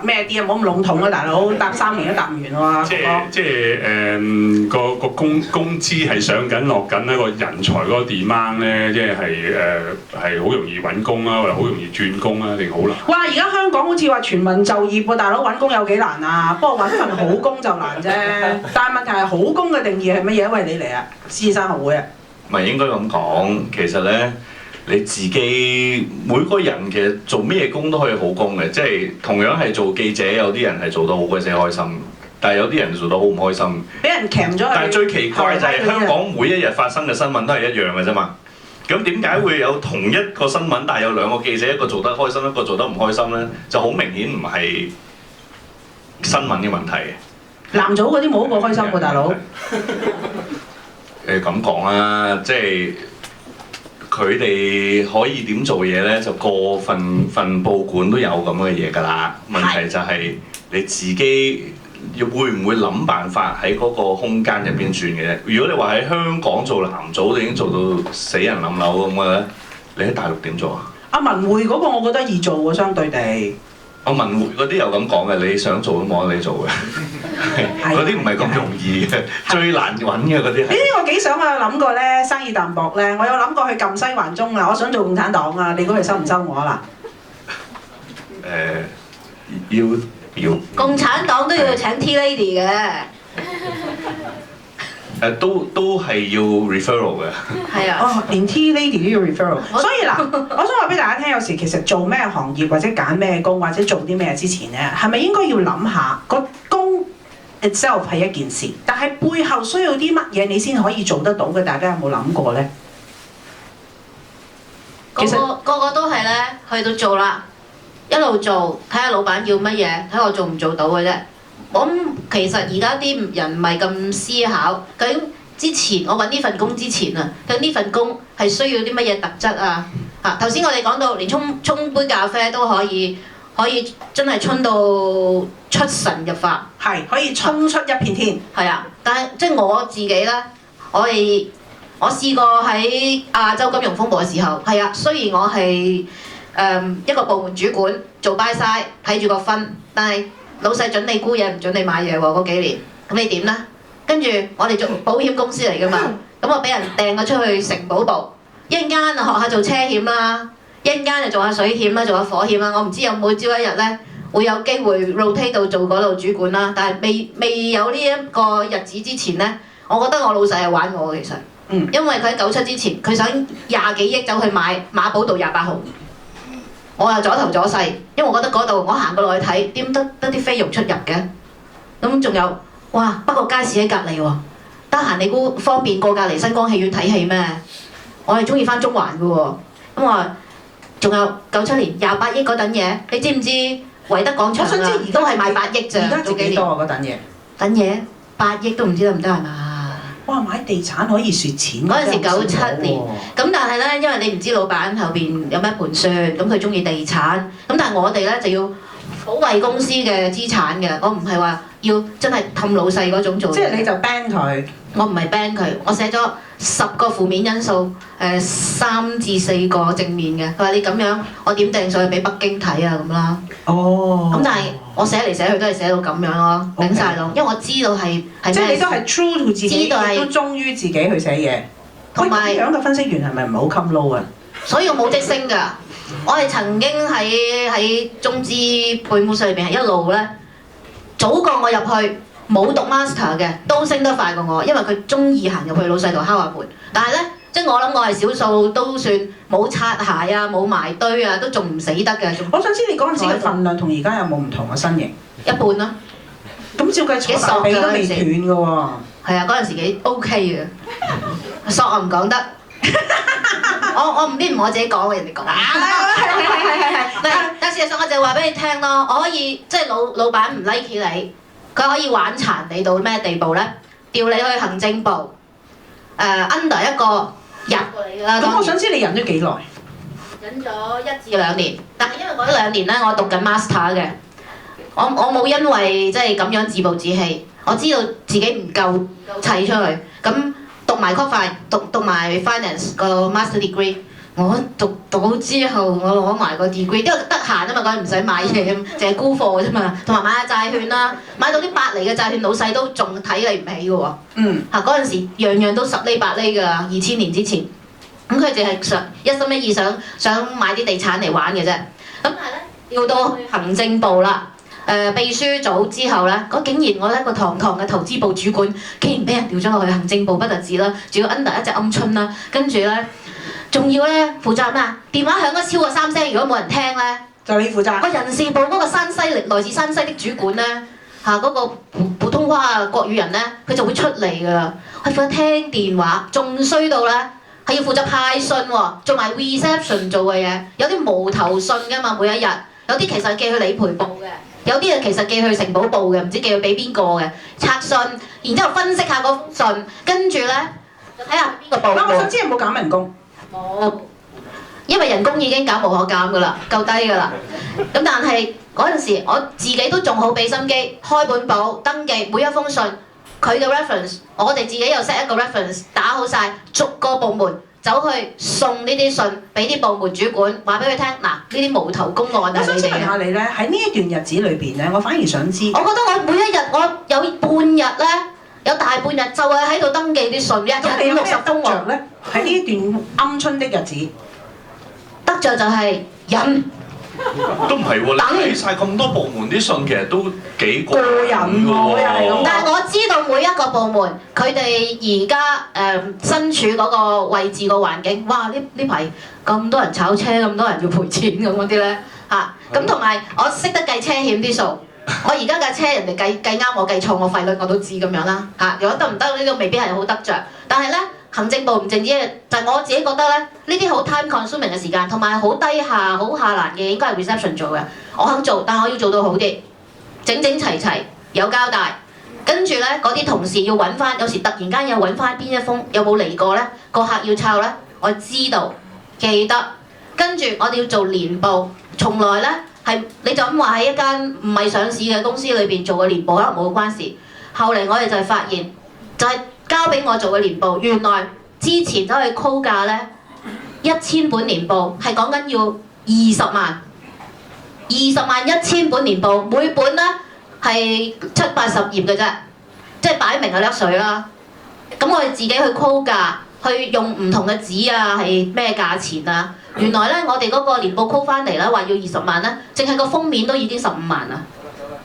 B: 咩啲啊？唔好咁籠統啊，大佬，答3年都答唔完喎。
I: 即係個工資係上緊落緊咧，個人才嗰個 demand 咧，即係好容易揾工啊，或者好容易轉工啊，定好難？
B: 哇！而家香港好似話全民就業喎，大佬揾工有幾難啊？不過揾份好工就難啫。但係問題係好工嘅定義係乜嘢？喂，你嚟啊，獅子山學會啊。
D: 唔係應該咁講，其實咧。你自己每個人其實做咩工都可以好工嘅，即係同樣係做記者，有啲人係做得好鬼死開心，但係有啲人做得好唔開心。
B: 俾人鉗咗。
D: 但係最奇怪就係香港每一日發生嘅新聞都係一樣嘅啫嘛。咁點解會有同一個新聞，但係有兩個記者，一個做得開心，一個做得唔開心咧？就好明顯唔係新聞嘅問題。
B: 男組嗰啲冇一個開心喎，大佬。
D: 咁講啦，即係。佢哋可以點做嘢咧？就個份報館都有咁嘅嘢㗎啦。問題就係你自己會唔會諗辦法喺嗰個空間入邊轉嘅啫？如果你話喺香港做男組，已經做到死人冧樓咁嘅咧，你喺大陸點做啊？阿文匯嗰個我覺得易做喎，相對地。我文匯嗰啲又咁講嘅，你想做都冇得你做嘅，嗰啲唔係咁容易嘅，最難揾嘅嗰啲。我幾想我有諗過咧，生意淡薄咧，我有諗過去撳西環中啊，我想做共產黨啊，你估佢收唔收我啊嗱？要。
C: 共產黨都要請 T Lady 嘅。
D: 都係要 referral 嘅。係啊。
B: 哦，連 T Lady 都要 referral。所以嗱，我想話俾大家聽，有時其實做咩行業或者揀咩工或者做啲咩之前咧，係咪應該要諗下個工 itself 係一件事，但係背後需要啲乜嘢你先可以做得到嘅？大家有冇諗過咧？
C: 個個都係咧，去到做啦，一路做，睇下老闆要乜嘢，睇我做唔做到嘅啫。我諗其實而家啲人唔係咁思考，究竟之前我揾呢份工之前啊，究竟呢份工係需要啲乜嘢特質啊？頭先我哋講到連沖杯咖啡都可以真係沖到出神入化，
B: 係可以沖出一片天。
C: 係啊，但係即係我自己咧，我試過喺亞洲金融風暴嘅時候，係啊，雖然我係一個部門主管做 buy side 睇住個分，但係老細準你沽嘢唔準你買嘢喎嗰幾年，咁你點咧？跟住我哋做保險公司嚟㗎嘛，咁我俾人掟咗出去城保部，一陣間啊學下做車險啦，一陣間就做下水險啦，做下火險啦，我唔知有冇朝一日咧會有機會 rotate 到做嗰度主管啦，但係未有呢一個日子之前咧，我覺得我老細係玩我嘅其實，因為佢喺97之前，佢想20幾億走去買馬寶道28號。我又左頭左勢，因為我覺得嗰度我行過落去睇，點得啲菲傭出入嘅，咁仲有哇！不過街市喺隔離喎，得閒你估方便過隔離新光戲院睇戲咩？我係中意翻中環嘅喎，咁我仲有97年28億嗰等嘢，你知唔知維德廣場啊？都係賣8億咋，
B: 而家值幾多啊？嗰等嘢？
C: 等嘢8億都唔知得唔得係嘛？
B: 哇！買地產可以蝕錢
C: 嗰陣時97年，咁但係咧，因為你唔知老闆後邊有咩盤算，咁佢中意地產，咁但係我哋咧就要保衞公司嘅資產嘅，我唔係話要真係氹老細嗰種做嘢。即係
B: 你就 ban 佢，
C: 我唔係 ban 佢，我寫咗10個負面因素，3至4個正面嘅。佢話你咁樣，我點掟上去俾北京睇啊咁啦。哦。咁但係我寫嚟寫去都係寫到咁樣咯，頂晒籠，因為我知道係咩。即係你都係 true to 自己，都
B: 忠於自己去寫嘢。同埋咁樣嘅分析員係咪唔係好襟撈啊？
C: 所以我冇職升㗎。我係曾經喺中資配股稅裏邊係一路咧，早過我入去冇讀 master 嘅都升得快過我，因為佢中意行入去老細度敲下門。但係咧，即係我諗我係少數都算冇擦鞋啊，冇埋堆啊，都仲唔死得嘅。
B: 我想知你嗰陣時嘅份量同而家有冇唔同嘅身形？
C: 一半啦。
B: 咁照計幾索嘅都未斷嘅喎。係
C: 啊，嗰陣時幾 OK 嘅，索我唔講得。我唔知唔我自己講嘅，人哋講。但事實上我就話俾你聽咯，我可以即係老闆唔 like 你，佢可以玩殘你到咩地步咧？調你去行政部， under 一個入過嚟㗎啦。
B: 咁我想知你忍咗幾耐？
C: 忍咗1至2年，但係因為嗰2年咧，我讀緊 master 嘅，我冇因為即係咁樣自暴自棄，我知道自己唔夠砌出去，咁讀埋 讀埋 finance 個 master degree。我讀到之後，我攞埋個 degree，因為得閒啊嘛，嗰陣唔使買嘢，淨係沽貨啫嘛，同埋買下債券啦，買到啲8厘嘅債券，老細都仲睇你唔起嘅喎。嗰陣時樣樣都10厘8厘㗎，2000年之前。咁佢淨係一心一意想買啲地產嚟玩嘅啫。咁但係咧，調到去行政部啦，秘書組之後咧，竟然我一個堂嘅投資部主管，竟然俾人調咗落去行政部不特止啦，仲要 under 一隻鵪鶉啦，跟住咧。仲要咧負責咩啊？電話響咗超過3聲，如果冇人聽咧，
B: 就你負責。個
C: 人事部嗰個來自山西的主管咧，嗰個普通話啊國語人咧，佢就會出嚟㗎啦。佢負責聽電話，仲衰到咧係要負責派信喎，做埋 reception 做嘅嘢。有啲無頭信㗎嘛，每一日。有啲其實寄去理賠部嘅，有啲其實寄去城堡部嘅，唔知寄去俾邊個嘅。拆信，然之後分析下嗰封信，跟住咧就睇下邊個部。
B: 我想知有冇減人工？
C: 冇，因為人工已經減無可減㗎啦，夠低㗎啦。咁但係嗰陣時，我自己都仲好俾心機，開本簿登記每一封信，佢嘅 reference， 我哋自己又 set 一個 reference， 打好晒，逐個部門走去送呢啲信俾啲部門主管，話俾佢聽，嗱呢啲無頭公案啊！
B: 我想問下你咧，喺呢一段日子裏邊咧，我反而想知。
C: 我覺得我每一日我有半日咧。有大半日就係喺度登記啲信，日日要60封喎。
B: 咧喺呢一段鵪鶉的日子，
C: 得着就係忍。
D: 都唔係喎，你睇晒咁多部門啲信，其實都幾過癮㗎喎。
C: 但係我知道每一個部門佢哋而家身處嗰個位置個環境，哇！呢排咁多人炒車，咁多人要賠錢咁嗰啲咧嚇。咁同埋我識得計車險啲數。我而家架車人哋計啱我計錯我費率我都知咁樣啦嚇，如果得唔得呢個未必係好得着，但係咧行政部唔淨止就係我自己覺得咧呢啲好 time consuming 嘅時間，同埋好低下好下欄嘅應該係 reception 做嘅，我肯做，但係我要做到好啲，整齊有交代，跟住咧嗰啲同事要揾翻，有時突然間又揾翻邊一封有冇嚟過咧，個客要抄咧，我知道記得，跟住我哋要做年報，從來咧。係你就咁話喺一間唔係上市嘅公司裏邊做嘅年報，可能冇關事。後嚟我哋就係發現，就係交俾我做嘅年報，原來之前走去 call 價咧，1000本年報係講緊要20萬，20萬1000本年報，每本咧係70-80頁嘅啫，即係擺明係甩水啦。咁我哋自己去 call 價，去用唔同嘅紙啊，係咩價錢啊？原來咧，我哋嗰個年報 call 翻嚟咧，話要20萬咧，淨係個封面都已經15萬啦。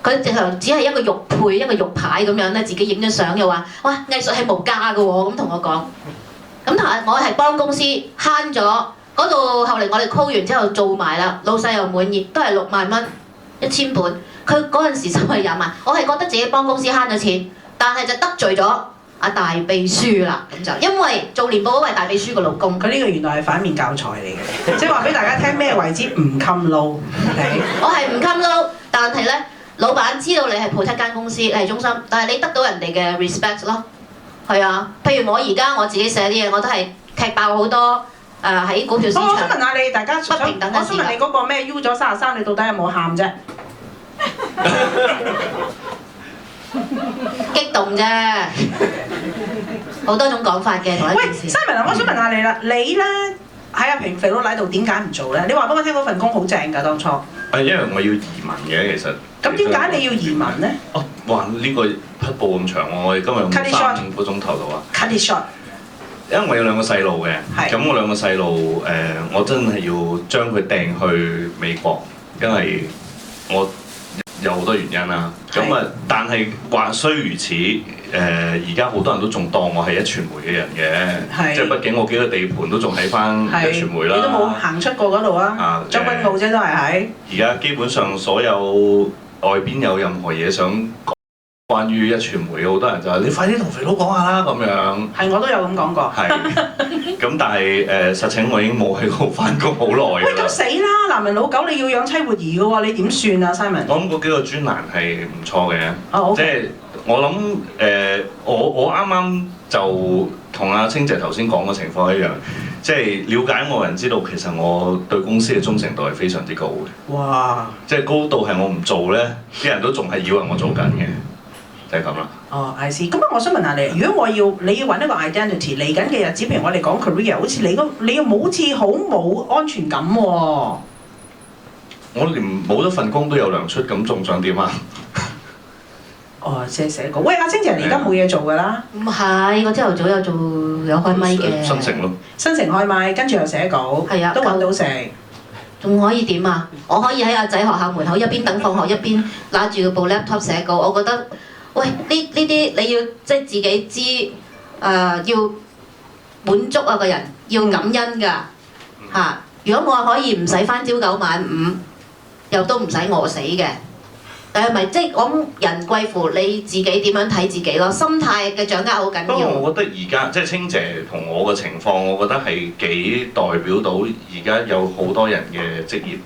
C: 佢只係一個玉佩、一個玉牌咁樣咧，自己影咗相又話：哇，藝術係無價㗎喎！咁同我講。咁同埋我係幫公司慳咗嗰度，後嚟我哋 call 完之後做埋啦，老細又滿意，都係6萬蚊1000本。佢嗰陣時收係20萬，我係覺得自己幫公司慳咗錢，但係就得罪咗大秘書啦，咁就因為做年報嗰位大秘書個老公，
B: 佢呢個原來係反面教材嚟嘅，即係話俾大家聽咩為之唔襟撈。
C: 我係唔襟撈，但係咧，老闆知道你係 protect 間公司，你係忠心，但係你得到人哋嘅 respect 咯。係啊，譬如我而家我自己寫啲嘢，我都係踢爆好多喺股票市場。
B: 我想問下你，大家
C: 不平等嘅事。
B: 我想問你嗰個咩 U 咗33，你到底有冇喊啫？
C: 激動啫，好多種講法嘅同一件事。
B: 喂 Simon， 我想問下你啦，你咧喺阿平肥佬奶度點解唔做咧？你話俾我聽嗰份工好正㗎，當初。
D: 因為我要移民嘅其實。
B: 咁點解你要移民咧？
D: 哦，哇！呢個匹布咁長喎，我哋今日用3個鐘頭到啊。
B: Cut it short。
D: 因為我有2個細路嘅，咁我2個細路我真係要將佢掟去美國，因為我有好多原因啦。咁啊，但係話雖如此，而家好多人都仲當我係壹傳媒嘅人嘅，即係畢竟我幾個地盤都仲喺翻壹傳媒啦。
B: 你都冇行出過嗰度啊？將軍澳啫都係喺。
D: 而家基本上所有外邊有任何嘢想講關於壹傳媒，好多人就話：你快啲同肥佬講下啦咁樣。係，
B: 我都有咁講過。
D: 係。咁但係實情我已經冇喺度翻工好耐㗎啦。
B: 喂，咁死啦！男人老狗你要養妻活兒㗎喎，你點算啊 ，Simon？
D: 我諗嗰幾個專欄係唔錯嘅，即係我諗我啱啱就同阿清姐頭先講嘅情況一樣，即係了解我人知道其實我對公司嘅忠誠度係非常之高嘅。
B: 哇！
D: 即係高到係我唔做咧，啲人都仲係以為我做緊嘅，就係咁啦。
B: 哦，I see。咁啊，我想問下你，如果你要揾一個 identity 嚟緊嘅日子，譬如我哋講 career，好似你又好似好冇安全感喎。
D: 我連冇咗份工都有糧出，咁仲想點啊？
B: 哦，寫稿。喂，阿清姐，你而家冇嘢做㗎啦？
C: 唔係，我朝頭早有開咪嘅。
D: 新城咯。新
B: 城開咪，跟住又寫稿，
C: 係啊，
B: 都揾到食。
C: 仲可以點啊？我可以喺阿仔學校門口一邊等放學一邊拿住部 laptop 寫稿。我覺得，喂，呢啲你要即係自己知，要滿足啊個人，要感恩㗎嚇。如果我可以唔使返朝9晚5，又都唔使餓死嘅。但係咪即係講人貴乎你自己點樣睇自己咯？心態嘅掌握好緊要。
D: 不過我覺得而家即係清姐同我嘅情況，我覺得係幾代表到而家有好多人嘅職業，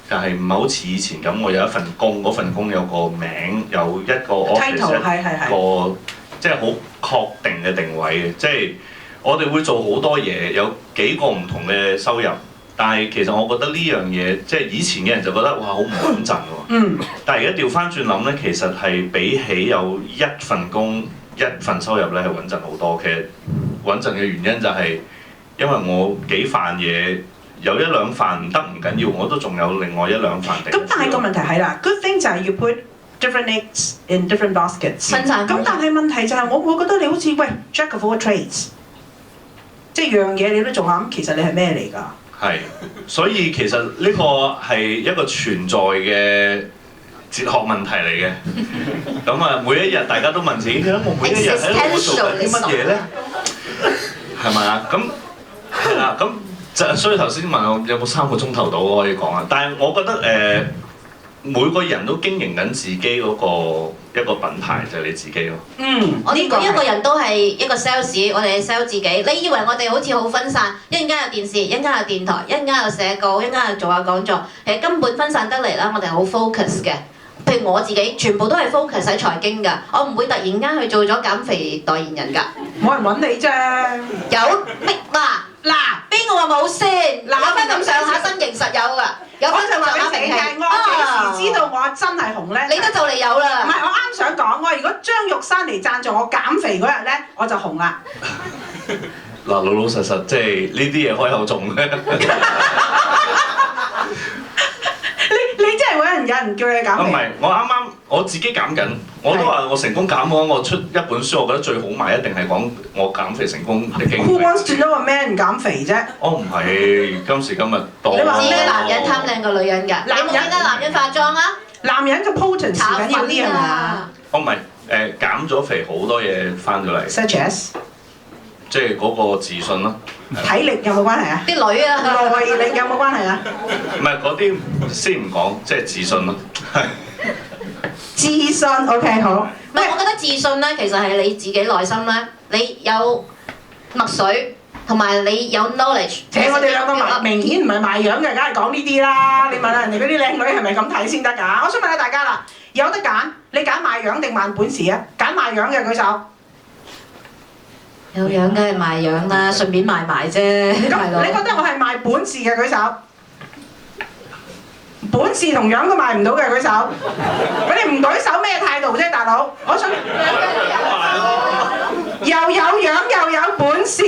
D: 但係唔係好似以前咁，我有一份工，嗰份工有個名，有一個 office， 一個即係好確定嘅定位嘅。即係我哋會做好多嘢，有幾個唔同嘅收入。但係其實我覺得呢樣嘢，即係以前嘅人就覺得哇好唔穩陣喎。但係而家調翻轉諗咧，其實係比起有一份工一份收入咧係穩陣好多。其實穩陣嘅原因就係因為我幾飯嘢有1兩飯唔得唔緊要，我都仲有另外1兩飯定。
B: 咁但係個問題係啦 ，good thing 就係要 put different eggs in different baskets。咁但係問題就係我覺得你好似喂 Jack of all trades， 即係樣嘢你都做下，咁其實你係咩嚟㗎？
D: 係，所以其實呢個係一個存在嘅哲學問題嚟嘅。咁啊，每一日大家都問自己，我每一日喺度做緊啲乜嘢咧？係咪啊？咁係啦，咁就所以頭先問我有冇3個鐘頭到可以講啊？但係我覺得每個人都經營緊自己嗰一個品牌，就係你自己咯。
C: 我哋每一個人都係一個 sales， 我哋係 sell 自己。你以為我哋好似好分散，一陣間有電視，一陣間有電台，一陣間有寫稿，一陣間有做下講座，其實根本分散得嚟啦。我哋好 focus 嘅。譬如我自己，全部都係 focus 喺財經㗎，我唔會突然間去做咗減肥代言人㗎。
B: 冇人揾你啫。
C: 有咩嗱？邊個話冇先？有翻咁上下身形實有㗎。有翻咁上下名氣。
B: 我幾時知道我真係紅咧？
C: 你都就嚟有啦。
B: 唔係，我啱想講，我如果張玉珊嚟贊助我減肥嗰日咧，我就紅啦。
D: 嗱，老老實實即係呢啲嘢開口中嘅。
B: 你真係有人叫你減肥？
D: 唔係，我自己減緊，我都話我成功減嘅話，我出一本書，我覺得最好賣一定係講我減肥成功嘅經歷。
B: Who wants to know a man 減肥啫？
D: 我唔係今時今日多。
C: 你話咩男人貪靚過女人㗎？你冇見到男人化妝啊？
B: 男人嘅 potency 緊要啲係嘛？
D: 我唔係減咗肥好多嘢翻咗嚟。
B: Such as
D: 即係嗰個自信咯。
B: 體力有冇關係啊？
C: 啲女啊，
B: 耐力有冇關係啊？
D: 唔係嗰啲先唔講，即係自信咯。係。
B: 自信 OK 好。
C: 唔係，我覺得自信咧，其實係你自己內心咧，你有墨水同埋你有 knowledge。
B: 我哋兩個明顯唔係賣樣嘅，梗係講呢啲啦。你問下人哋嗰啲靚女係咪咁睇先得㗎？我想問下大家啦，有得揀，你揀賣樣定賣本事啊？揀賣樣嘅舉手。
C: 有樣梗係賣樣啦，順便賣埋啫。
B: 你覺得我係賣本事嘅舉手？本事同樣都賣唔到嘅舉手。佢哋唔舉手咩態度啫，大佬？我想又有樣又有本事，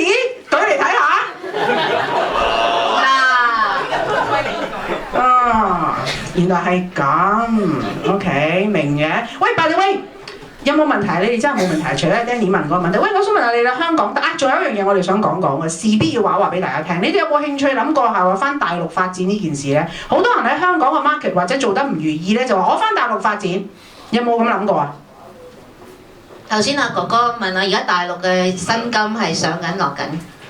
B: 舉嚟睇下。原來係咁。OK，明嘅。喂，by the way。有冇問題？你哋真係冇問題，除咗 Danny 問個問題。喂，我想問下你啦，香港仲有一樣嘢我哋想講嘅，事必要話俾大家聽。你哋有冇興趣諗過係話翻大陸發展呢件事咧？好多人喺香港嘅 market 或者做得唔如意咧，就話我翻大陸發展，有冇咁諗過啊？
C: 頭先阿哥哥問我，而家大陸嘅薪金係上緊落緊，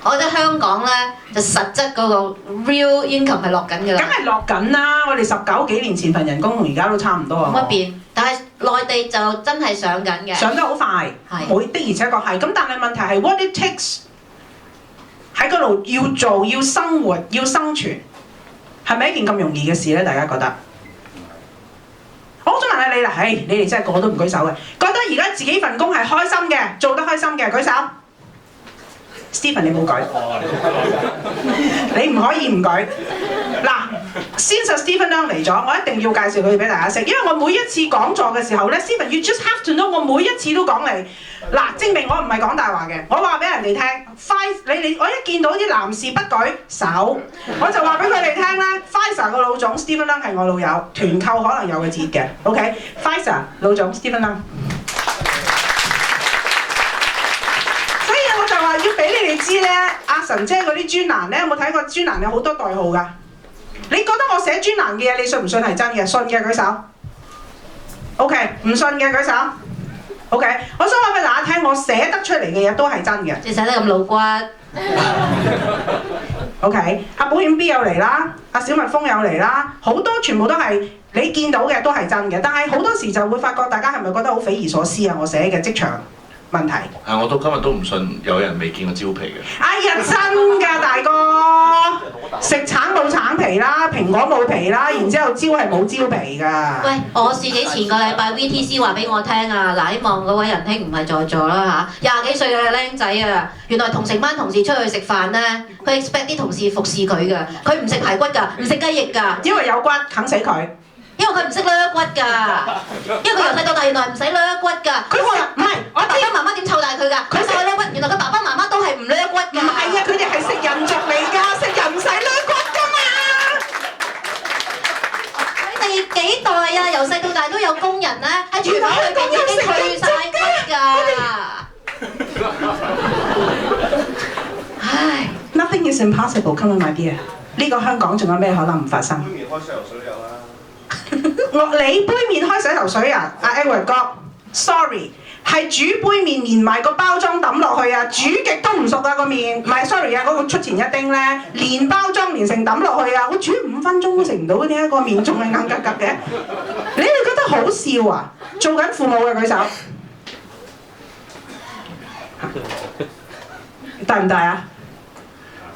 C: 我覺得香港咧就實質嗰個 real income 係落緊㗎啦。
B: 梗係落緊啦！我哋19幾年前份人工同而家都差唔多啊。
C: 冇乜變，但係內地就真係上緊嘅。上
B: 得好快，的而且確係。咁但係問題係 what it takes 喺嗰度要做、要生活、要生存，係咪一件咁容易嘅事咧？大家覺得？我想問下你啦，你哋真係個個都唔舉手嘅，覺得而家自己份工係開心嘅，做得開心嘅舉手。Stephen 你冇舉，你唔可以唔舉。嗱，先實 Stephen Leung 嚟咗，我一定要介紹佢俾大家識，因為我每一次講座嘅時候咧 ，Stephen you just have to know， 我每一次都講你。嗱，證明我唔係講大話嘅，我話俾人哋聽，我一見到啲男士不舉手，我就話俾佢哋聽咧 ，Pfizer 個老總 Stephen Leung 係我老友，團購可能有個折嘅 ，OK，Pfizer 老總 Stephen Leung。所以我就話要俾你哋知咧，阿神姐嗰啲專欄咧，有冇睇過專欄有好多代號㗎？你覺得我寫專欄嘅嘢，你信唔信係真嘅？信嘅舉手。OK， 唔信嘅舉手。OK， 我想話俾大家聽，我寫得出嚟嘅嘢都係真嘅。
C: 你寫得咁露骨。
B: OK， 阿保險 B 又嚟啦，阿小蜜蜂又嚟啦，好多全部都係你見到嘅都係真嘅，但係好多時就會發覺大家係咪覺得好匪夷所思啊？我寫嘅職場問題。
D: 係，我到今日都唔信有人未見過蕉皮嘅。
B: 哎呀，真㗎大哥，食橙冇橙皮啦，蘋果冇皮啦，然之後蕉係冇蕉皮㗎。
C: 喂，我自己前個禮拜 VTC 話俾我聽啊，嗱，希望嗰位仁兄唔係在座啦嚇，20幾歲嘅僆仔啊，原來同成班同事出去食飯咧，佢 expect 啲同事服侍佢㗎，佢唔食排骨㗎，唔食雞翼㗎，
B: 因為有骨啃死佢。
C: 因為佢唔識掠骨㗎，因為佢由細到大原來唔使掠骨㗎。佢話唔係，我知爸爸媽媽點湊大佢㗎。佢細個掠骨，原來佢爸爸媽媽都係唔掠骨㗎。
B: 唔係啊，佢哋係食人族嚟㗎，食人唔使掠骨㗎嘛。
C: 佢哋幾代啊，由細到大都有工人咧，喺廚房裏邊已經去晒骨㗎。唉
B: ，Nothing is impossible, come on my dear。呢個香港仲有咩可能唔發生？
E: 杯麵開水游水有啦。
B: 你杯麵開洗頭水啊，阿 Edward 哥 ，sorry， 係煮杯麵連埋個包裝抌落去啊，煮極都唔熟啊個麵，唔係 sorry 啊，嗰個出前一丁咧，連包裝連成抌落去啊，我煮5分鐘都食唔到，點解個麵仲係硬格格嘅？你哋覺得好笑啊？做緊父母嘅舉手，大唔大啊？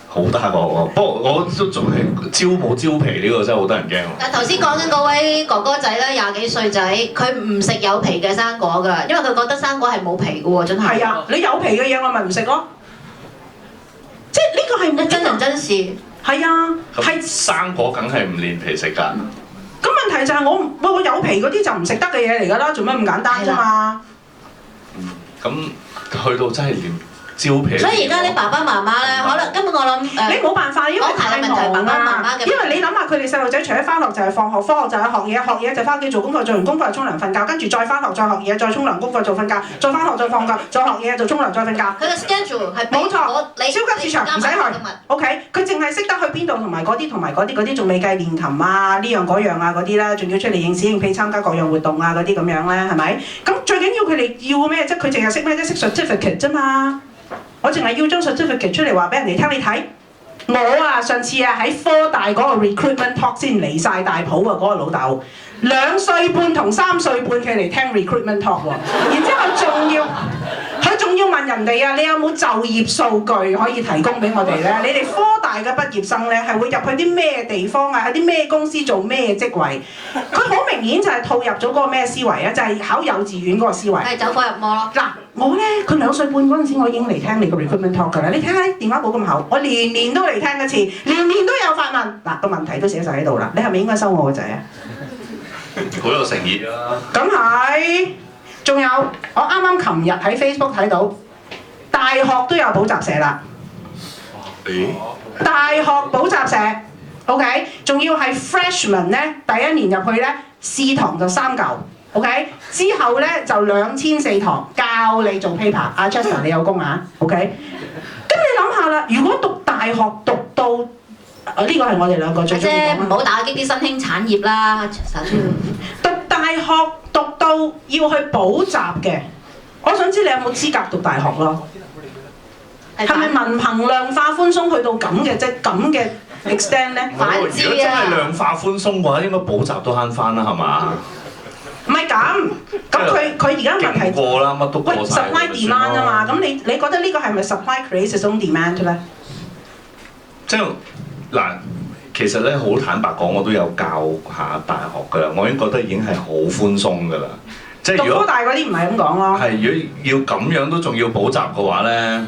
D: 好大個喎，不過我都仲係蕉冇蕉皮呢個真係好得人驚喎。
C: 但頭先講緊嗰位哥哥仔咧，20幾歲仔，佢唔食有皮嘅生果㗎，因為佢覺得生果係冇皮嘅喎，真係。
B: 係啊，你有皮嘅嘢我咪唔食咯。即係呢個係
C: 真人真事。
B: 係啊，
D: 係生果梗係唔連皮食㗎。
B: 咁問題就係我有皮嗰啲就唔食得嘅嘢嚟㗎啦，做咩咁簡單啫嘛？
D: 咁去到真係連蕉皮。
C: 所以而家啲爸爸媽媽咧，可能根本我諗
B: 你冇辦法，因為太忙啦。因為你諗下佢哋細路仔除咗翻學就係放學，放學就係學嘢，學嘢就翻屋企做功課，做完功課就沖涼瞓覺，跟住再翻學再學嘢，再沖涼功課做瞓覺，再翻學再放假，再學嘢就沖涼再瞓覺。
C: 佢嘅 schedule 係
B: 冇錯，超級市場唔使去。OK， 佢淨係識得去邊度同埋嗰啲同埋嗰啲，仲未計練琴啊呢樣嗰樣啊嗰啲啦，仲要出嚟應試應屁參加各樣活動啊嗰啲咁樣咧，係咪？咁最緊要佢哋要咩啫？佢淨係識咩啫？識 certificate 啫嘛。我淨係要張 certificate 出嚟話俾人哋聽，你睇我啊上次啊喺科大嗰個 recruitment talk 先離晒大譜啊嗰個老豆，2歲半同3歲半佢嚟聽 recruitment talk 喎，然之後佢仲要問人哋啊，你有冇就業數據可以提供俾我哋咧？你哋科大嘅畢業生咧係會入去啲咩地方啊？喺啲咩公司做咩職位？佢好明顯就係套入咗嗰個咩思維啊？就係考幼稚園嗰個思維。
C: 係走火入魔咯。
B: 嗱，我咧佢2歲半嗰陣時，我已經嚟聽你個 recruitment talk 㗎啦。你睇下電話簿咁厚，我年年都嚟聽一次，年年都有發問。嗱個問題都寫晒喺度啦，你係咪應該收我個仔啊？
D: 好有誠意啊！
B: 咁係。仲有，我啱啱琴日喺 Facebook 睇到，大學都有補習社啦。大學補習社 ，OK， 仲要係 freshman 咧，第1年入去咧，試堂就3嚿 ，OK， 之後咧就2400堂教你做 paper。阿 Chester 你有功啊 ，OK。咁你諗下啦，如果讀大學讀到，呢個係我哋2個最中意講。
C: 唔好打擊啲新興產業啦，
B: 讀大學讀到要去補習嘅，我想知你有冇資格讀大學咯？係咪文憑量化寬鬆去到咁嘅啫？咁嘅 extent 咧？
D: 如果真係量化寬鬆嘅話，應該補習都慳翻啦，係嘛？
B: 唔係咁佢而家問題
D: 過啦，乜都過晒。喂
B: supply demand 啊嘛，咁你覺得呢個係咪 supply creates its own demand 咧？
D: 即係嗱。其實咧，好坦白講，我都有教下大學㗎啦，我已經覺得已經係好寬鬆㗎啦。即係如果
B: 讀科大嗰啲唔係咁講咯。
D: 係，如果要咁樣都仲要補習嘅話咧，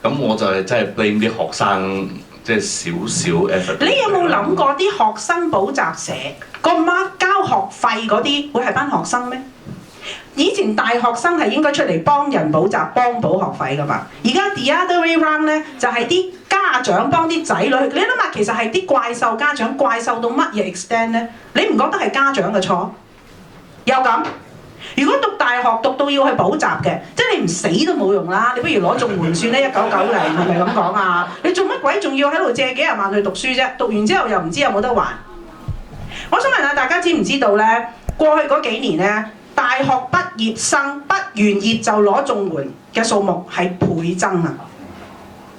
D: 咁我就係真係 blame 啲學生，即係少少 effort。
B: 你有冇諗過啲學生補習社個媽交學費嗰啲會係班學生咩？以前大學生係應該出嚟幫人補習、幫補學費噶嘛。而家 the other way round 咧，就係啲家長幫啲仔女。你諗下，其實係啲怪獸家長，怪獸到乜嘢 extent 咧？你唔覺得係家長嘅錯？又咁？如果讀大學讀到要去補習嘅，即係你唔死都冇用啦。你不如攞綜援算咧，1990係咪咁講啊？你做乜鬼仲要喺度借幾廿萬去讀書啫？讀完之後又唔知有冇得還。我想問下大家知唔知道咧？過去嗰幾年咧，大學畢業生畢完業就攞綜援嘅數目係倍增啊！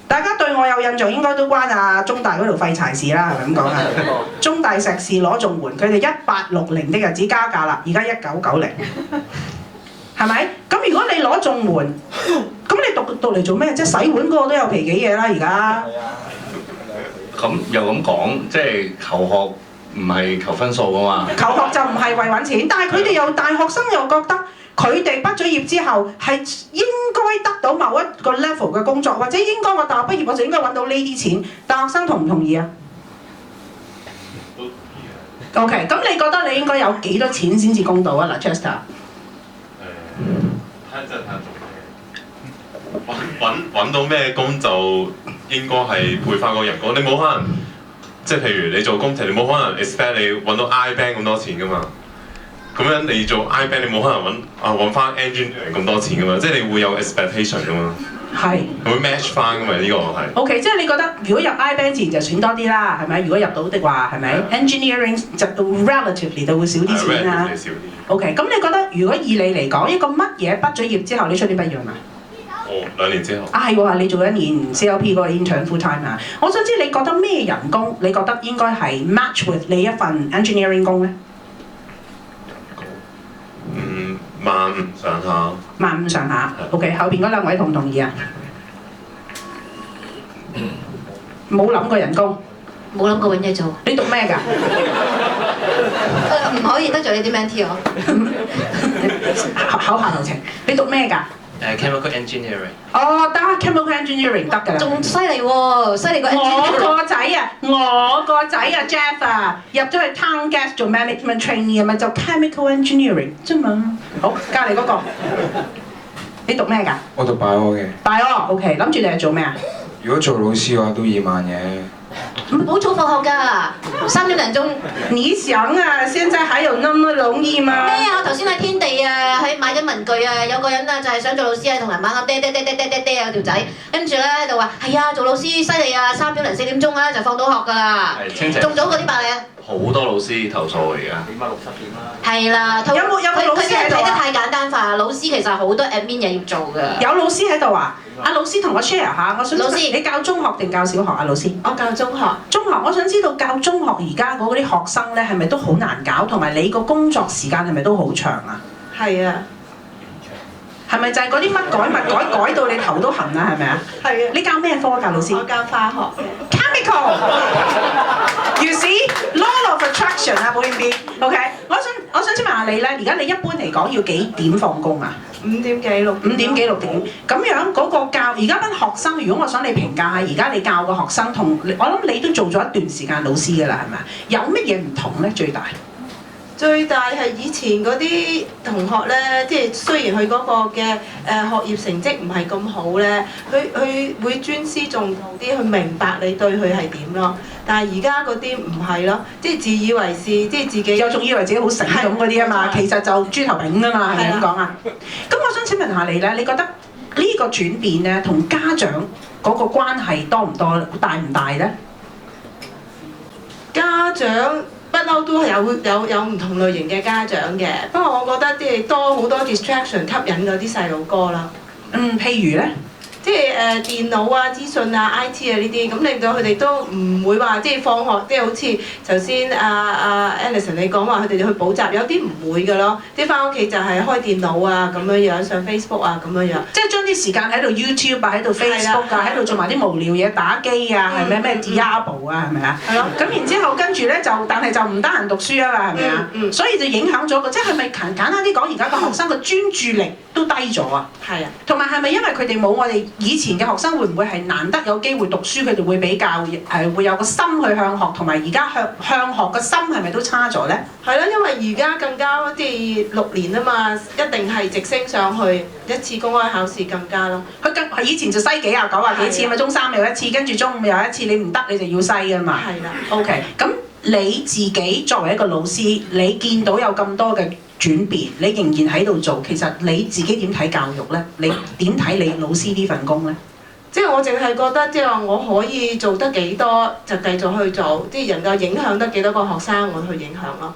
B: 大家對我有印象應該都關中大嗰條廢柴事啦，係咪咁講啊？中大碩士攞綜援，佢哋1860的日子加價啦，而家1990，係咪？咁如果你攞綜援，咁你讀嚟做咩？即係洗碗嗰個都有皮幾嘢啦，而家。
D: 咁又咁講，即係求學唔係求分數噶嘛？
B: 求學就唔係為揾錢，但係佢哋又大學生又覺得。佢哋畢咗業之後係應該得到某一個 level 嘅工作，或者應該我大學畢業我就應該揾到呢啲錢。大學生同唔同意啊？都同意。OK， 咁你覺得你應該有幾多錢先至公道啊？嗱 ，Chester。
E: 睇真睇做咩？揾到咩工就應該係配翻個人工。你冇可能即係譬如你做工程，你冇可能 expect 你揾到 iBank 咁多錢噶嘛？咁樣你做 iBank 你冇可能揾翻 engineering 咁多錢噶嘛，即係你會有 expectation 噶嘛，係會 match 翻噶嘛呢個係。
B: OK， 即係你覺得如果入 iBank 自然就選多啲啦，係咪？如果入到的話，係咪 ？Engineering 就 relatively 就會少啲錢啦。OK， 咁你覺得如果以你嚟講，一個乜嘢畢咗業之後，你出年畢業嘛？
E: 哦，2年之後。
B: 係喎，你做1年 CLP 嗰個 intern full time 啊。我想知你覺得咩人工？你覺得應該係 match with 你一份 engineering 工咧
E: ？15,000上下。
B: 15,000上下。OK， 後邊嗰2位同唔同意啊？冇諗過人工，
C: 冇諗過揾嘢做。
B: 你讀咩㗎？
C: 唔可以得罪你啲 mentee 我。
B: 口下留情。你讀咩㗎
F: ？chemical engineering。
B: 哦，得 chemical engineering 得㗎啦。
C: 仲犀利喎，犀利過 engineering。
B: 我個仔啊 Jeff 啊，入咗去 Town Gas 做 management trainee 啊嘛，就 chemical engineering 啫嘛。好，隔離嗰個，你讀咩㗎？
G: 我讀 bio 嘅。
B: bio OK， 諗住你係做咩啊？
G: 如果做老師嘅話都2萬嘅。
C: 好早放學㗎，3點零鐘。
B: 你想啊，現在還有那麼容易嗎？
C: 咩啊？我頭先喺天地啊，喺買緊文具啊，有個人啊就係想做老師啊，同人猛咁嗲有條仔，跟住咧就話係啊，做老師犀利啊，3點零4點鐘咧就放到學㗎啦。仲早過啲白領。
D: 好多老師投訴而家。
F: 起碼60點啦。
C: 係啦，
B: 有冇老師喺度啊？
C: 睇得太簡單化，老師其實好多 admin 嘢要做㗎。
B: 有老師喺度啊？阿老師同我 share 下，我想
C: 老師
B: 你教中學定教小學啊？老師，
J: 我教中學。
B: 中學，我想知道教中學而家嗰啲學生咧係咪都好難搞，同埋你個工作時間係咪都好長啊？
J: 係啊。
B: 係咪就係嗰啲乜改到你頭都痕啊？係咪啊？
J: 係啊。
B: 你教咩科啊？教老師？
J: 我教化學嘅。
B: Chemical。You see law of attraction 啊，保險 B。OK， 我想請問下你咧，而家你一般嚟講要幾點放工啊
J: ？5點幾6點。
B: 5點幾6點。咁樣嗰個教而家班學生，如果我想你評價下，而家你教個學生同我諗你都做咗一段時間老師㗎啦，係咪？有乜嘢唔同咧？最大？
J: 最大係以前嗰啲同學咧，即係雖然佢嗰個嘅學業成績唔係咁好咧，佢會尊師重道啲，去明白你對佢係點咯。但係而家嗰啲唔係咯，即係自以為是，即係自己
B: 又仲以為自己好醒咁嗰啲啊嘛，其實就豬頭炳啊嘛，係咪咁講啊？咁我想請問下你咧，你覺得呢個轉變咧，同家長嗰個關係多唔多，大唔大咧？
J: 家長不嬲都係有唔同類型嘅家長嘅，不過我覺得即係多好多 distraction 吸引嗰啲細路哥啦。
B: 譬如咧，
J: 即係電腦啊、資訊啊、IT 啊呢啲，咁令到佢哋都唔會話即係放學，即係好似頭先Alison 你講話佢哋去補習，有啲唔會㗎咯，即係翻屋企就係開電腦啊咁樣樣，上 Facebook 啊咁樣樣，
B: 即係將啲啲時間喺度 YouTube 啊，喺度 Facebook 啊，喺度做埋啲無聊嘢打機啊，係咪咩 Diablo 啊，係咪啊？係咯。咁然之後跟住咧但係就唔得閒讀書啊嘛，係咪啊？所以就影響咗個，即係咪簡單啲講，而家個學生個專注力都低咗啊？係啊。同埋係咪因為佢哋冇我哋以前嘅學生會唔會係難得有機會讀書，佢哋會比較會有個心去向學，同埋而家向學嘅心係咪都差咗咧？
J: 係啦，因為而家更加啲6年啊嘛，一定係直升上去，一次公開考試更加咯。
B: 佢以前就篩幾啊9啊幾次啊嘛，中3又一次，跟住中5又一次，你唔得你就要篩㗎嘛。係啦。OK， 咁你自己作為一個老師，你見到有咁多嘅轉變，你仍然喺度做，其實你自己點睇教育咧？你點睇你老師呢份工咧？
J: 即係我淨係覺得，即係話我可以做得幾多就繼續去做，即係能夠影響得幾多個學生，我去影響咯。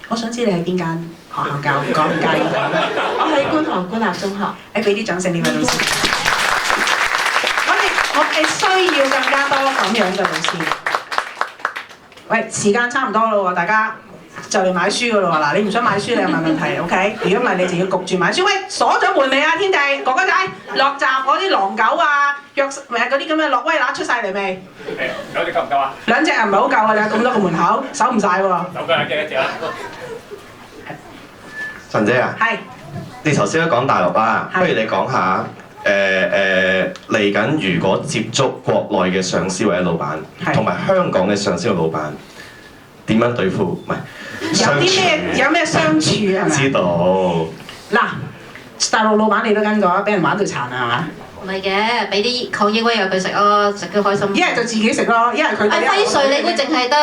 B: 我想知你喺邊間學校教？講唔介意講。
J: 我喺觀塘官立中學。
B: 誒，俾啲掌聲呢位老師。我哋需要更加多咁樣嘅老師。喂，時間差唔多啦喎，大家就嚟買書噶啦喎。嗱，你唔想買書你又問問題 ，OK？ 如果唔係你就要焗住買書。喂，鎖咗門未啊，天地哥哥仔？落閘嗰啲狼狗啊，嗰啲咁嘅諾威拿出晒嚟未？
I: 誒，2隻夠唔夠啊
B: ？2隻啊，唔係好夠啊！你有咁多個門口，守唔晒喎。
I: 守夠1隻1隻啦。
K: 神姐啊，
B: 係。
K: 你頭先都講大陸啦，不如你講下嚟緊如果接觸國內嘅上司或者老闆，同埋香港嘅上司或老闆，點樣對付？唔係
B: 有咩相處係咪？
K: 知道。
B: 嗱，大陸老闆你都跟過，俾人玩到殘啊，係嘛？
C: 唔係嘅，俾啲抗抑鬱藥佢食咯，食佢開心。
B: 一係就自己食咯，一係佢。
C: 輝瑞你會淨係得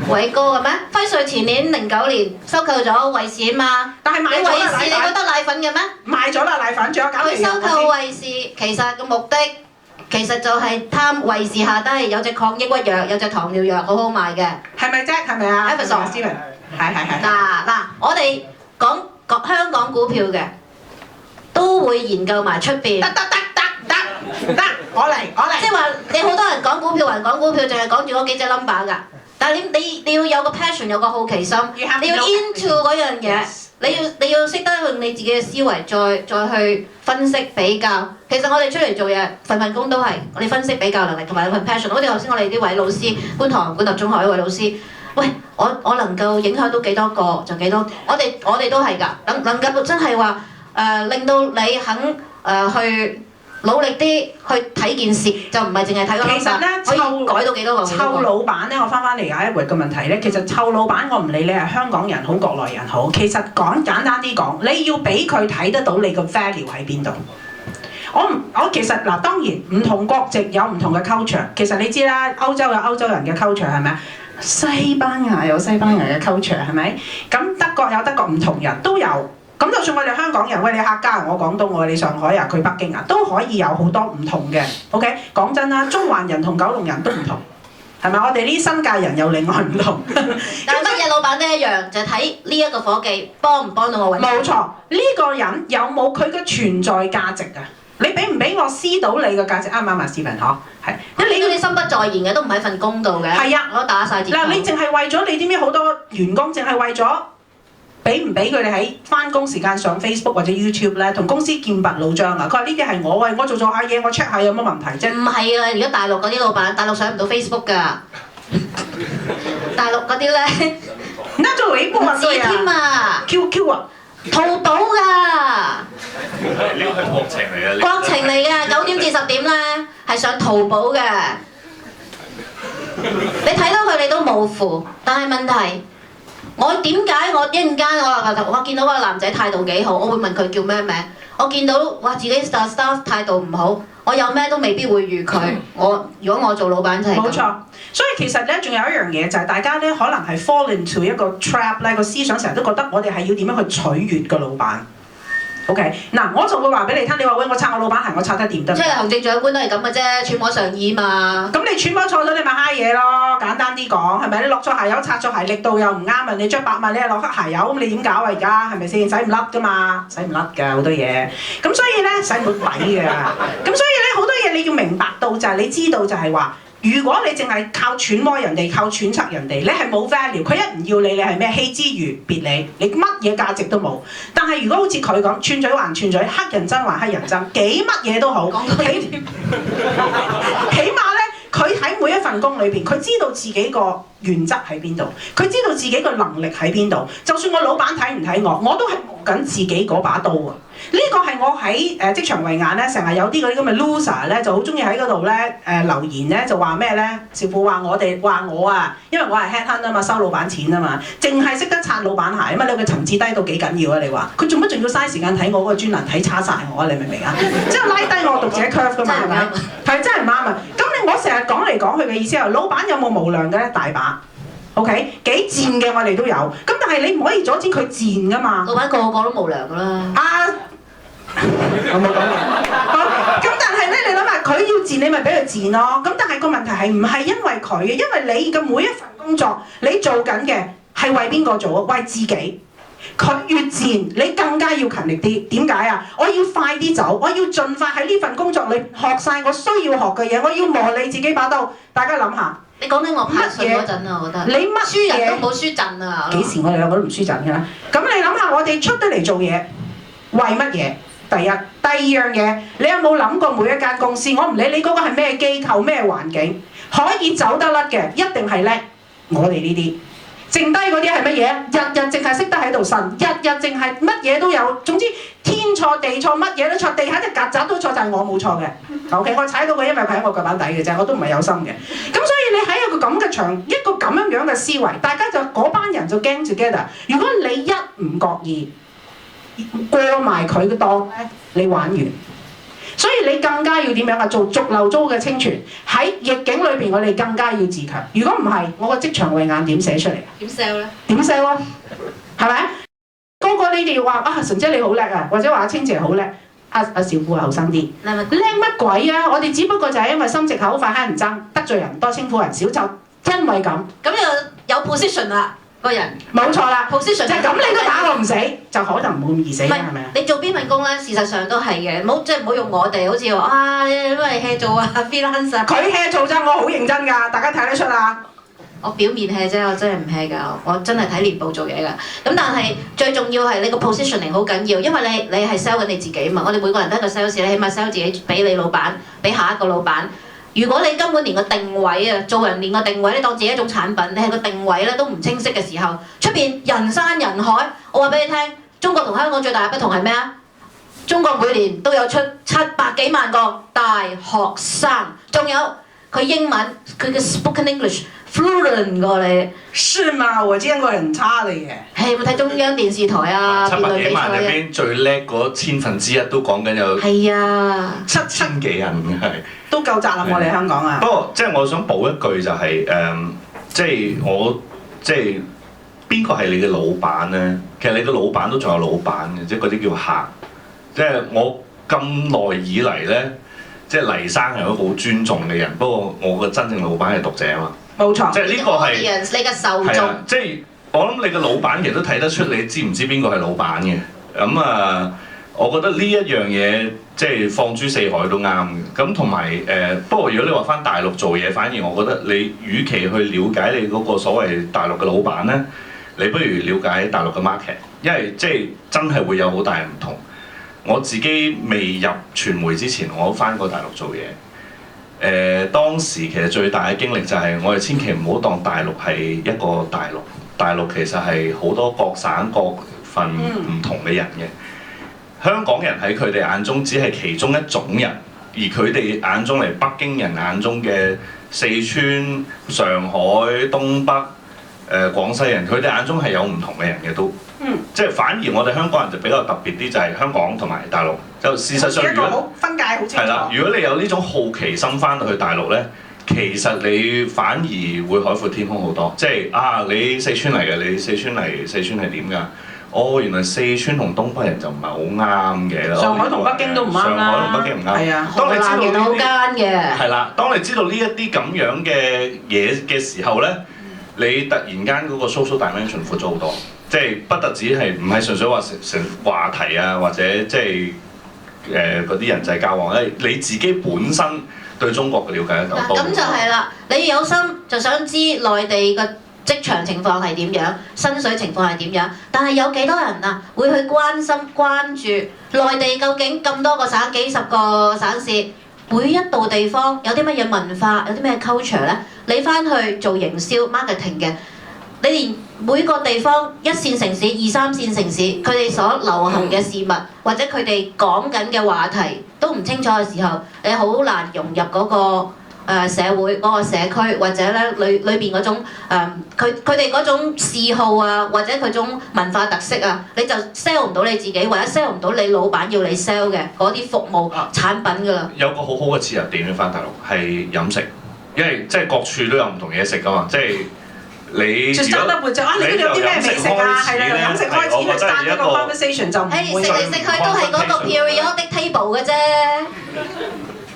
C: 偉哥嘅咩？輝瑞前年09年收購咗衛士啊嘛，
B: 但係買咗啦
C: 衛士你覺得奶粉嘅咩？
B: 買咗啦奶粉，仲有減肥藥。
C: 佢收購衛士其實個目的其實就係貪衛士下低有隻抗抑鬱藥，有隻糖尿藥好好賣嘅。係咪啫？係咪啊 ？Evan，係。嗱，我哋講香港股票嘅都會研究埋出邊。得，我嚟。即係話你好多人講股票，淨係講住嗰幾隻 number 㗎。但係你要有個 passion， 有個好奇心，你要 into 嗰樣嘢，你要識得用你自己嘅思維再去分析比較。其實我哋出嚟做嘢，份工都係我哋分析比較能力同埋有份 passion。好似頭先我哋呢位老師，觀塘官立中學呢位老師，喂，我能夠影響到幾多個就幾多。我哋都係㗎，能夠真係話令到你肯去。努力啲去睇件事，就唔係淨係睇個 number。其實咧，可以改到幾多個？
B: 臭老闆咧，我翻嚟有一回嘅問題咧。其實臭老闆，我唔理你係香港人好，國內人好。其實簡單啲講，你要俾佢睇得到你個 value 喺邊度。我其實嗱，當然唔同國籍有唔同嘅 culture。其實你知啦，歐洲有歐洲人嘅 culture 係咪啊？西班牙有西班牙嘅 culture 係咪？咁德國有德國唔同人都有。咁就算我哋香港人，喂你客家，我廣東，我你上海啊，佢北京啊，都可以有好多唔同嘅。OK， 講真啦，中環人同九龍人都唔同，係咪？我哋呢啲新界人又另外唔同。
C: 但係乜嘢老闆都一樣，就係睇呢一個夥計幫唔幫到我揾。
B: 冇錯，呢個人有冇佢嘅存在價值啊？你俾唔俾我知到你嘅價值？啱唔啱啊，Stephen？嗬，係。
C: 你都你心不在焉嘅，都唔喺份工度嘅。係啊，我都打晒折。
B: 嗱，你淨係為咗你知唔知好多員工，淨係為咗。俾唔俾佢哋喺翻工時間上 Facebook 或者 YouTube 咧，同公司劍拔弩張啊！佢話呢啲係我喂，我做下嘢，我 check 下有乜問題啫。唔係啊，而家大陸嗰啲老闆，大陸上唔到 Facebook 㗎。大陸嗰啲咧，那做微博啊，對啊。添啊 ，QQ 啊，淘寶㗎。
D: 呢個係國情嚟嘅。
C: 國情嚟嘅，9點至10點咧係上淘寶嘅。你睇到佢哋都冇符，但係問題。我點解我一陣間我見到個男仔態度幾好，我會問佢叫咩名。我見到哇自己 staff 態度唔好，我有咩都未必會預佢。如果我做老闆就係咁。冇錯，所以其實咧仲有一樣嘢就係大家咧可能係 fall into 一個 trap 咧，個思想成日都覺得我哋係要點樣去取悅個老闆。OK， 嗱我就會話俾你聽，你話喂我擦我老闆鞋，我擦得掂得？即係行政長官都係咁嘅啫，揣摩上意嘛。咁你揣摩錯咗，你咪揩嘢咯。簡單啲講，係咪？你落錯鞋油，擦錯鞋力度又唔啱啊！你着白襪，你係落黑鞋油，咁你點搞啊？而家係咪先？洗唔甩㗎嘛，洗唔甩㗎好多嘢。咁所以咧洗唔到底㗎。咁所以咧好多嘢你要明白到就係你知道就係話。
B: 如果你淨係靠揣摩人哋、靠揣測人哋，你係冇 value。佢一唔要你，你係咩？棄之如別你，你乜嘢價值都冇。但係如果好似佢咁，串嘴還串嘴，黑人憎還黑人憎，幾乜嘢都好，起碼咧，佢喺每一份工裏邊，佢知道自己個原則喺邊度，佢知道自己個能力喺邊度。就算我老闆睇唔睇我都係磨緊自己嗰把刀啊！呢個係我喺職場慧眼咧，成日有啲嗰啲咁嘅 loser 咧，就好中意喺嗰度咧留言咧，就話咩咧？少婦話我啊，因為我係 head hunt 啊嘛，收老闆錢啊嘛，淨係識得擦老闆鞋啊嘛，你個層次低到幾緊要啊？你話佢做乜仲要嘥時間睇我嗰個專欄睇差晒我啊？你明唔明啊？即係拉低我讀者 curve 㗎嘛，係咪？係真係唔啱啊！咁我成日講嚟講去嘅意思係，老闆有冇無良嘅咧？大把。OK， 幾賤嘅我哋都有，咁但係你唔可以阻止佢賤噶嘛。
C: 老闆個個都無良噶啦。
B: 我冇講過。咁但係咧，你諗下，佢要賤你咪俾佢賤咯。咁但係個問題係唔係因為佢嘅？因為你嘅每一份工作，你做緊嘅係為邊個做啊？為自己。佢越賤，你更加要勤力啲。點解啊？我要快啲走，我要盡快喺呢份工作裏學晒我需要學嘅嘢，我要磨你自己把刀。大家諗下。
C: 你講緊我拍信嗰陣啊，我覺得
B: 你乜
C: 輸人都冇輸陣啊！
B: 幾時我哋兩個都唔輸陣㗎啦？咁你諗下，我哋出得嚟做嘢為乜嘢？第一，第二樣嘢，你有冇諗過每一間公司？我唔理你嗰個係咩機構、咩環境，可以走得甩嘅，一定係叻。我哋呢啲，剩低嗰啲係乜嘢？日日淨係識得喺度呻，日日淨係乜嘢都有。總之天錯地錯，乜嘢都錯，地下隻曱甴都錯，就係我冇錯嘅。OK， 我踩到佢，因為佢喺我腳板底嘅啫，我都唔係有心嘅。咁所以你喺一個咁嘅場，一個咁樣嘅思維，大家就嗰班人就 gang together。如果你一唔覺意過埋佢嘅檔咧，你玩完。所以你更加要點樣啊？做逐流租嘅清泉，喺逆境裏邊，我哋更加要自強。如果唔係，我個職場慧眼點寫出嚟啊？
C: 點 sell 咧？
B: 點 sell 啊？係咪？個個你哋話啊，純姐你好叻啊，或者話阿清姐好叻。阿少婦係後生啲，叻乜鬼啊！我哋只不過就係因為心直口快，乞人憎，得罪人多，稱呼人少，就因為咁。
C: 咁有 position 啦，個人。
B: 冇錯啦
C: ，position
B: 就係咁，你都打我唔死，就可能冇咁易死啦，係咪啊？
C: 你做邊份工咧？事實上都係嘅，唔好用我哋，好似話啊，因為 hea 做啊 freelance 啊。
B: 佢 hea 做咋，我好認真㗎，大家睇得出啊！
C: 我表面 hea 啫，我真係唔 hea 㗎，我真係睇年報做嘢㗎。咁但係最重要係你個 positioning 好緊要，因為你係 sell 緊你自己嘛。我哋每個人都係個 sales，你起碼 sell 自己俾你老闆，俾下一個老闆。如果你根本連個定位啊，做人連個定位你當自己一種產品，你係個定位咧都唔清晰嘅時候，出邊人山人海。我話俾你聽，中國同香港最大嘅不同係咩啊？中國每年都有出700幾萬個大學生，仲有佢英文佢嘅 spoken English。fluent 過你，
B: 是嗎？我見過很差嘅嘢。
C: 係有冇睇中央電視台啊？
D: 700幾萬入邊最叻嗰1/1000都講緊有
C: 係啊
D: ，7000幾人係
B: 都夠責任我哋香港啊！
D: 不過即係我想補一句就係即係邊個係你嘅老闆咧？其實你嘅老闆都仲有老闆嘅，即係嗰啲叫客。即係我咁耐以嚟咧，即係黎生係一個好尊重嘅人，不過我嘅真正老闆係讀者啊嘛。
B: 冇錯，
D: 即係呢個係
C: 你嘅受眾。
D: 即係我諗你嘅老闆其實都睇得出你知唔知邊個係老闆嘅。咁我覺得呢一樣嘢即係放諸四海都啱嘅。咁同埋不過如果你話返大陸做嘢，反而我覺得你與其去了解你嗰個所謂大陸嘅老闆咧，你不如了解大陸嘅 market， 因為即係真係會有好大唔同。我自己未入傳媒之前，我返過大陸做嘢。當時其實最大嘅經歷就係我哋千祈唔好當大陸係一個大陸，大陸其實係好多各省各份唔同嘅人嘅。香港人喺佢哋眼中只係其中一種人，而佢哋眼中嚟北京人眼中嘅四川、上海、東北、廣西人，佢哋眼中係有唔同嘅人嘅都。即係反而我哋香港人就比較特別啲，就係香港同埋大陸。就事實上，如果
B: 分界好清楚。係啦，
D: 如果你有呢種好奇心翻到去大陸咧，其實你反而會海闊天空好多。即係你四川嚟嘅，你四川嚟，四川係點㗎？哦，原來四川同東北人就唔係好啱嘅。
B: 上海同北京都唔啱啦。
D: 上海同北京唔啱。
B: 係啊，
D: 當你知道呢
C: 好奸嘅。
D: 係啦，當你知道呢一啲咁樣嘅嘢嘅時候咧，你突然間嗰個 social dimension 闊咗好多。即係不特止係唔係純粹話成話題啊，或者即係嗰啲人際交往咧，你自己本身對中國嘅了解得夠多。
C: 咁就係啦，你有心就想知內地嘅職場情況係點樣，薪水情況係點樣，但係有幾多人啊會去關心關注內地究竟咁多個省、幾十個省市，每一度地方有啲乜嘢文化，有啲咩 culture 呢？你翻去做營銷 marketing 嘅，你連每個地方一線城市、二三線城市佢哋所流行嘅事物，或者佢哋講緊嘅話題都唔清楚嘅時候，你好難融入嗰個社會嗰個社區，或者咧裏邊嗰種佢哋嗰種嗜好啊，或者佢種文化特色啊，你就 sell 唔到你自己，或者 sell 唔到你老闆要你 sell 嘅嗰啲服務產品㗎啦。
D: 有個好好嘅切入點翻大陸係飲食，因為即係各處都有唔同嘢食㗎嘛，即係。你
B: 就 start up 就你嗰度有啲咩美食啊？係啦，飲食開始去 start 一個 conversation 就唔會
C: 食嚟食去都係嗰個 periodic table 嘅啫。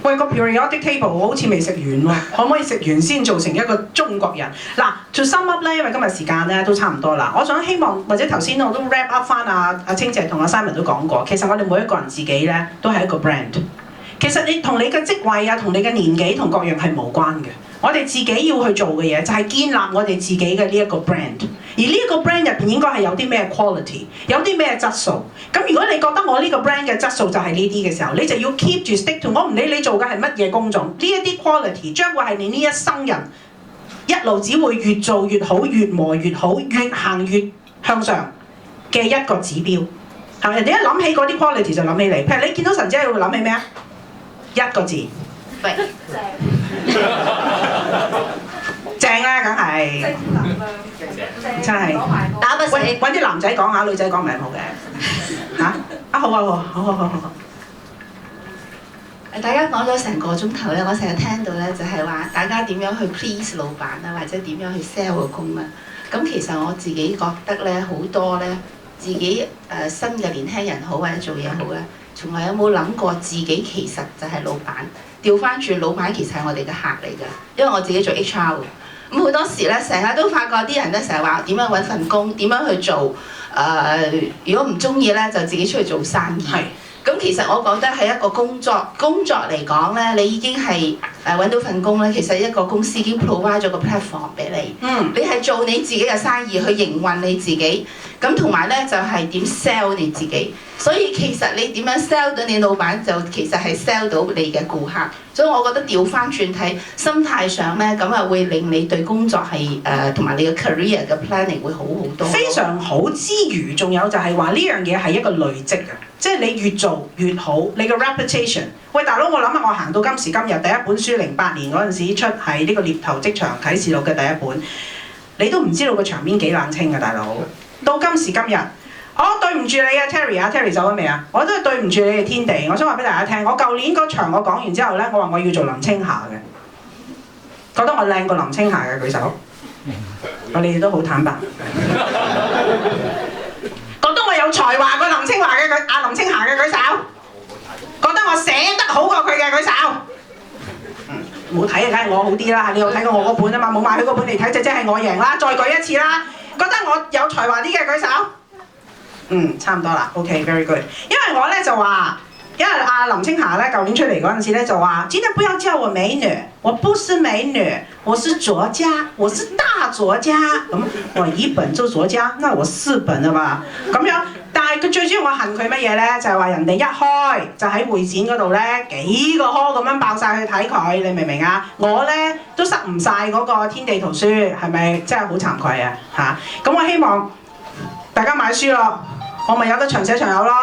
B: 喂，個 periodic table 我好似未食完喎，可唔可以食完先做成一個中國人？嗱，做 sum up 咧，因為今日時間咧都差唔多啦，我想希望或者頭先我都 wrap up 翻阿清姐同阿 Simon 都講過，其實我哋每一個人自己咧都係一個 brand。其實你同你嘅職位啊，同你嘅年紀同各樣係無關嘅。我哋自己要去做嘅嘢就係建立我哋自己嘅呢一個 brand， 而呢一個 brand 入邊應該係有啲咩 quality， 有啲咩質素。咁如果你覺得我呢個 brand 嘅質素就係呢啲嘅時候，你就要 keep 住 stick to， 我唔理你做嘅係乜嘢工種，呢一啲 quality 將會係你呢一生人一路只會越做越好，越磨越好，越行越向上嘅一個指標。係咪？人哋一諗起嗰啲 quality 就諗起你。譬如你見到神姐，你會諗起咩啊？一個字。正啦，梗係，真係
C: 打不死。
B: 揾啲男仔講下，女仔講唔係好嘅嚇。啊好啊好。
L: 大家講咗成個鐘頭咧，我成日聽到咧就係話大家點樣去 please 老闆啊，或者點樣去 sell 個工啊。咁其實我自己覺得咧，好多咧自己新嘅年輕人好或者做嘢好咧，從來有冇諗過自己其實就係老闆？調翻轉，老闆其實係我哋嘅客嚟㗎，因為我自己做 HR 咁好多時咧，成日都發覺啲人咧成日話點樣揾份工，點樣去做如果唔中意咧，就自己出去做生意。咁其實我覺得係一個工作嚟講咧，你已經係揾到份工咧，其實一個公司已經 provide 咗個 platform 俾你。你係做你自己嘅生意去營運你自己，咁同埋咧就係點 sell 你自己。所以其實你點樣 sell 到你老闆，就其實係 sell 到你嘅顧客。所以我覺得調翻轉睇，心態上咧，咁啊會令你對工作係同埋你嘅 career 嘅 planning 會好好多。
B: 非常好之餘，仲有就係話呢樣嘢係一個累積嘅，即係你越做越好，你嘅 reputation。喂，大佬，我諗下我行到今時今日，第一本書08年嗰陣時出係呢個獵頭職場啟示錄嘅第一本，你都唔知道個場面幾冷清嘅，大佬。到今時今日。對唔住你啊 Terry 走咗未啊？我都係對唔住你嘅天地。我想話俾大家聽，我舊年嗰場我講完之後咧，我話我要做林青霞嘅，覺得我靚過林青霞嘅舉手。我哋都好坦白。覺得我有才華過林青霞嘅舉手。覺得我寫得好過佢嘅舉手。冇睇啊，梗係我好啲啦。你有睇過我嗰本啊嘛？冇買佢嗰本嚟睇，就即係我贏啦。再舉一次啦。覺得我有才華啲嘅舉手。差唔多啦 ，OK，very good。因為我咧就話，因為林青霞咧舊年出嚟嗰陣時咧就話，今天不要叫我美女，我不是美女，我是作家，我是大作家。咁我一本就作家，那我4本啊嘛。咁樣，但係佢最主要我恨佢乜嘢咧？就係話人哋一開就喺會展嗰度咧幾個 hall 咁樣爆晒去睇佢，你明唔明啊？我咧都塞唔晒嗰個天地圖書，係咪真係好慚愧啊？咁我希望大家買書咯。我咪有得長寫長有咯，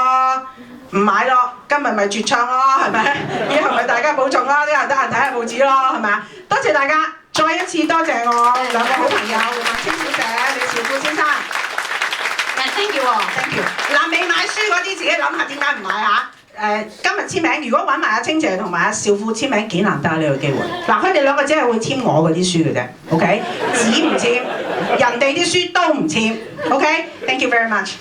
B: 唔買咯，今日咪絕唱咯，係咪？以後咪大家保重咯，啲人得閒睇下報紙咯，係咪啊？多謝大家，再一次多謝我2個好朋友，萬清小姐、李兆富先生。Thank you。嗱，未買書嗰啲自己諗下點解唔買嚇？今日簽名，如果揾埋阿清姐同埋阿兆富簽名，幾難得呢個機會。嗱，佢哋兩個只係會簽我嗰啲書嘅啫 ，OK？紙唔簽，人哋啲書都唔簽 ，OK？Thank you very much。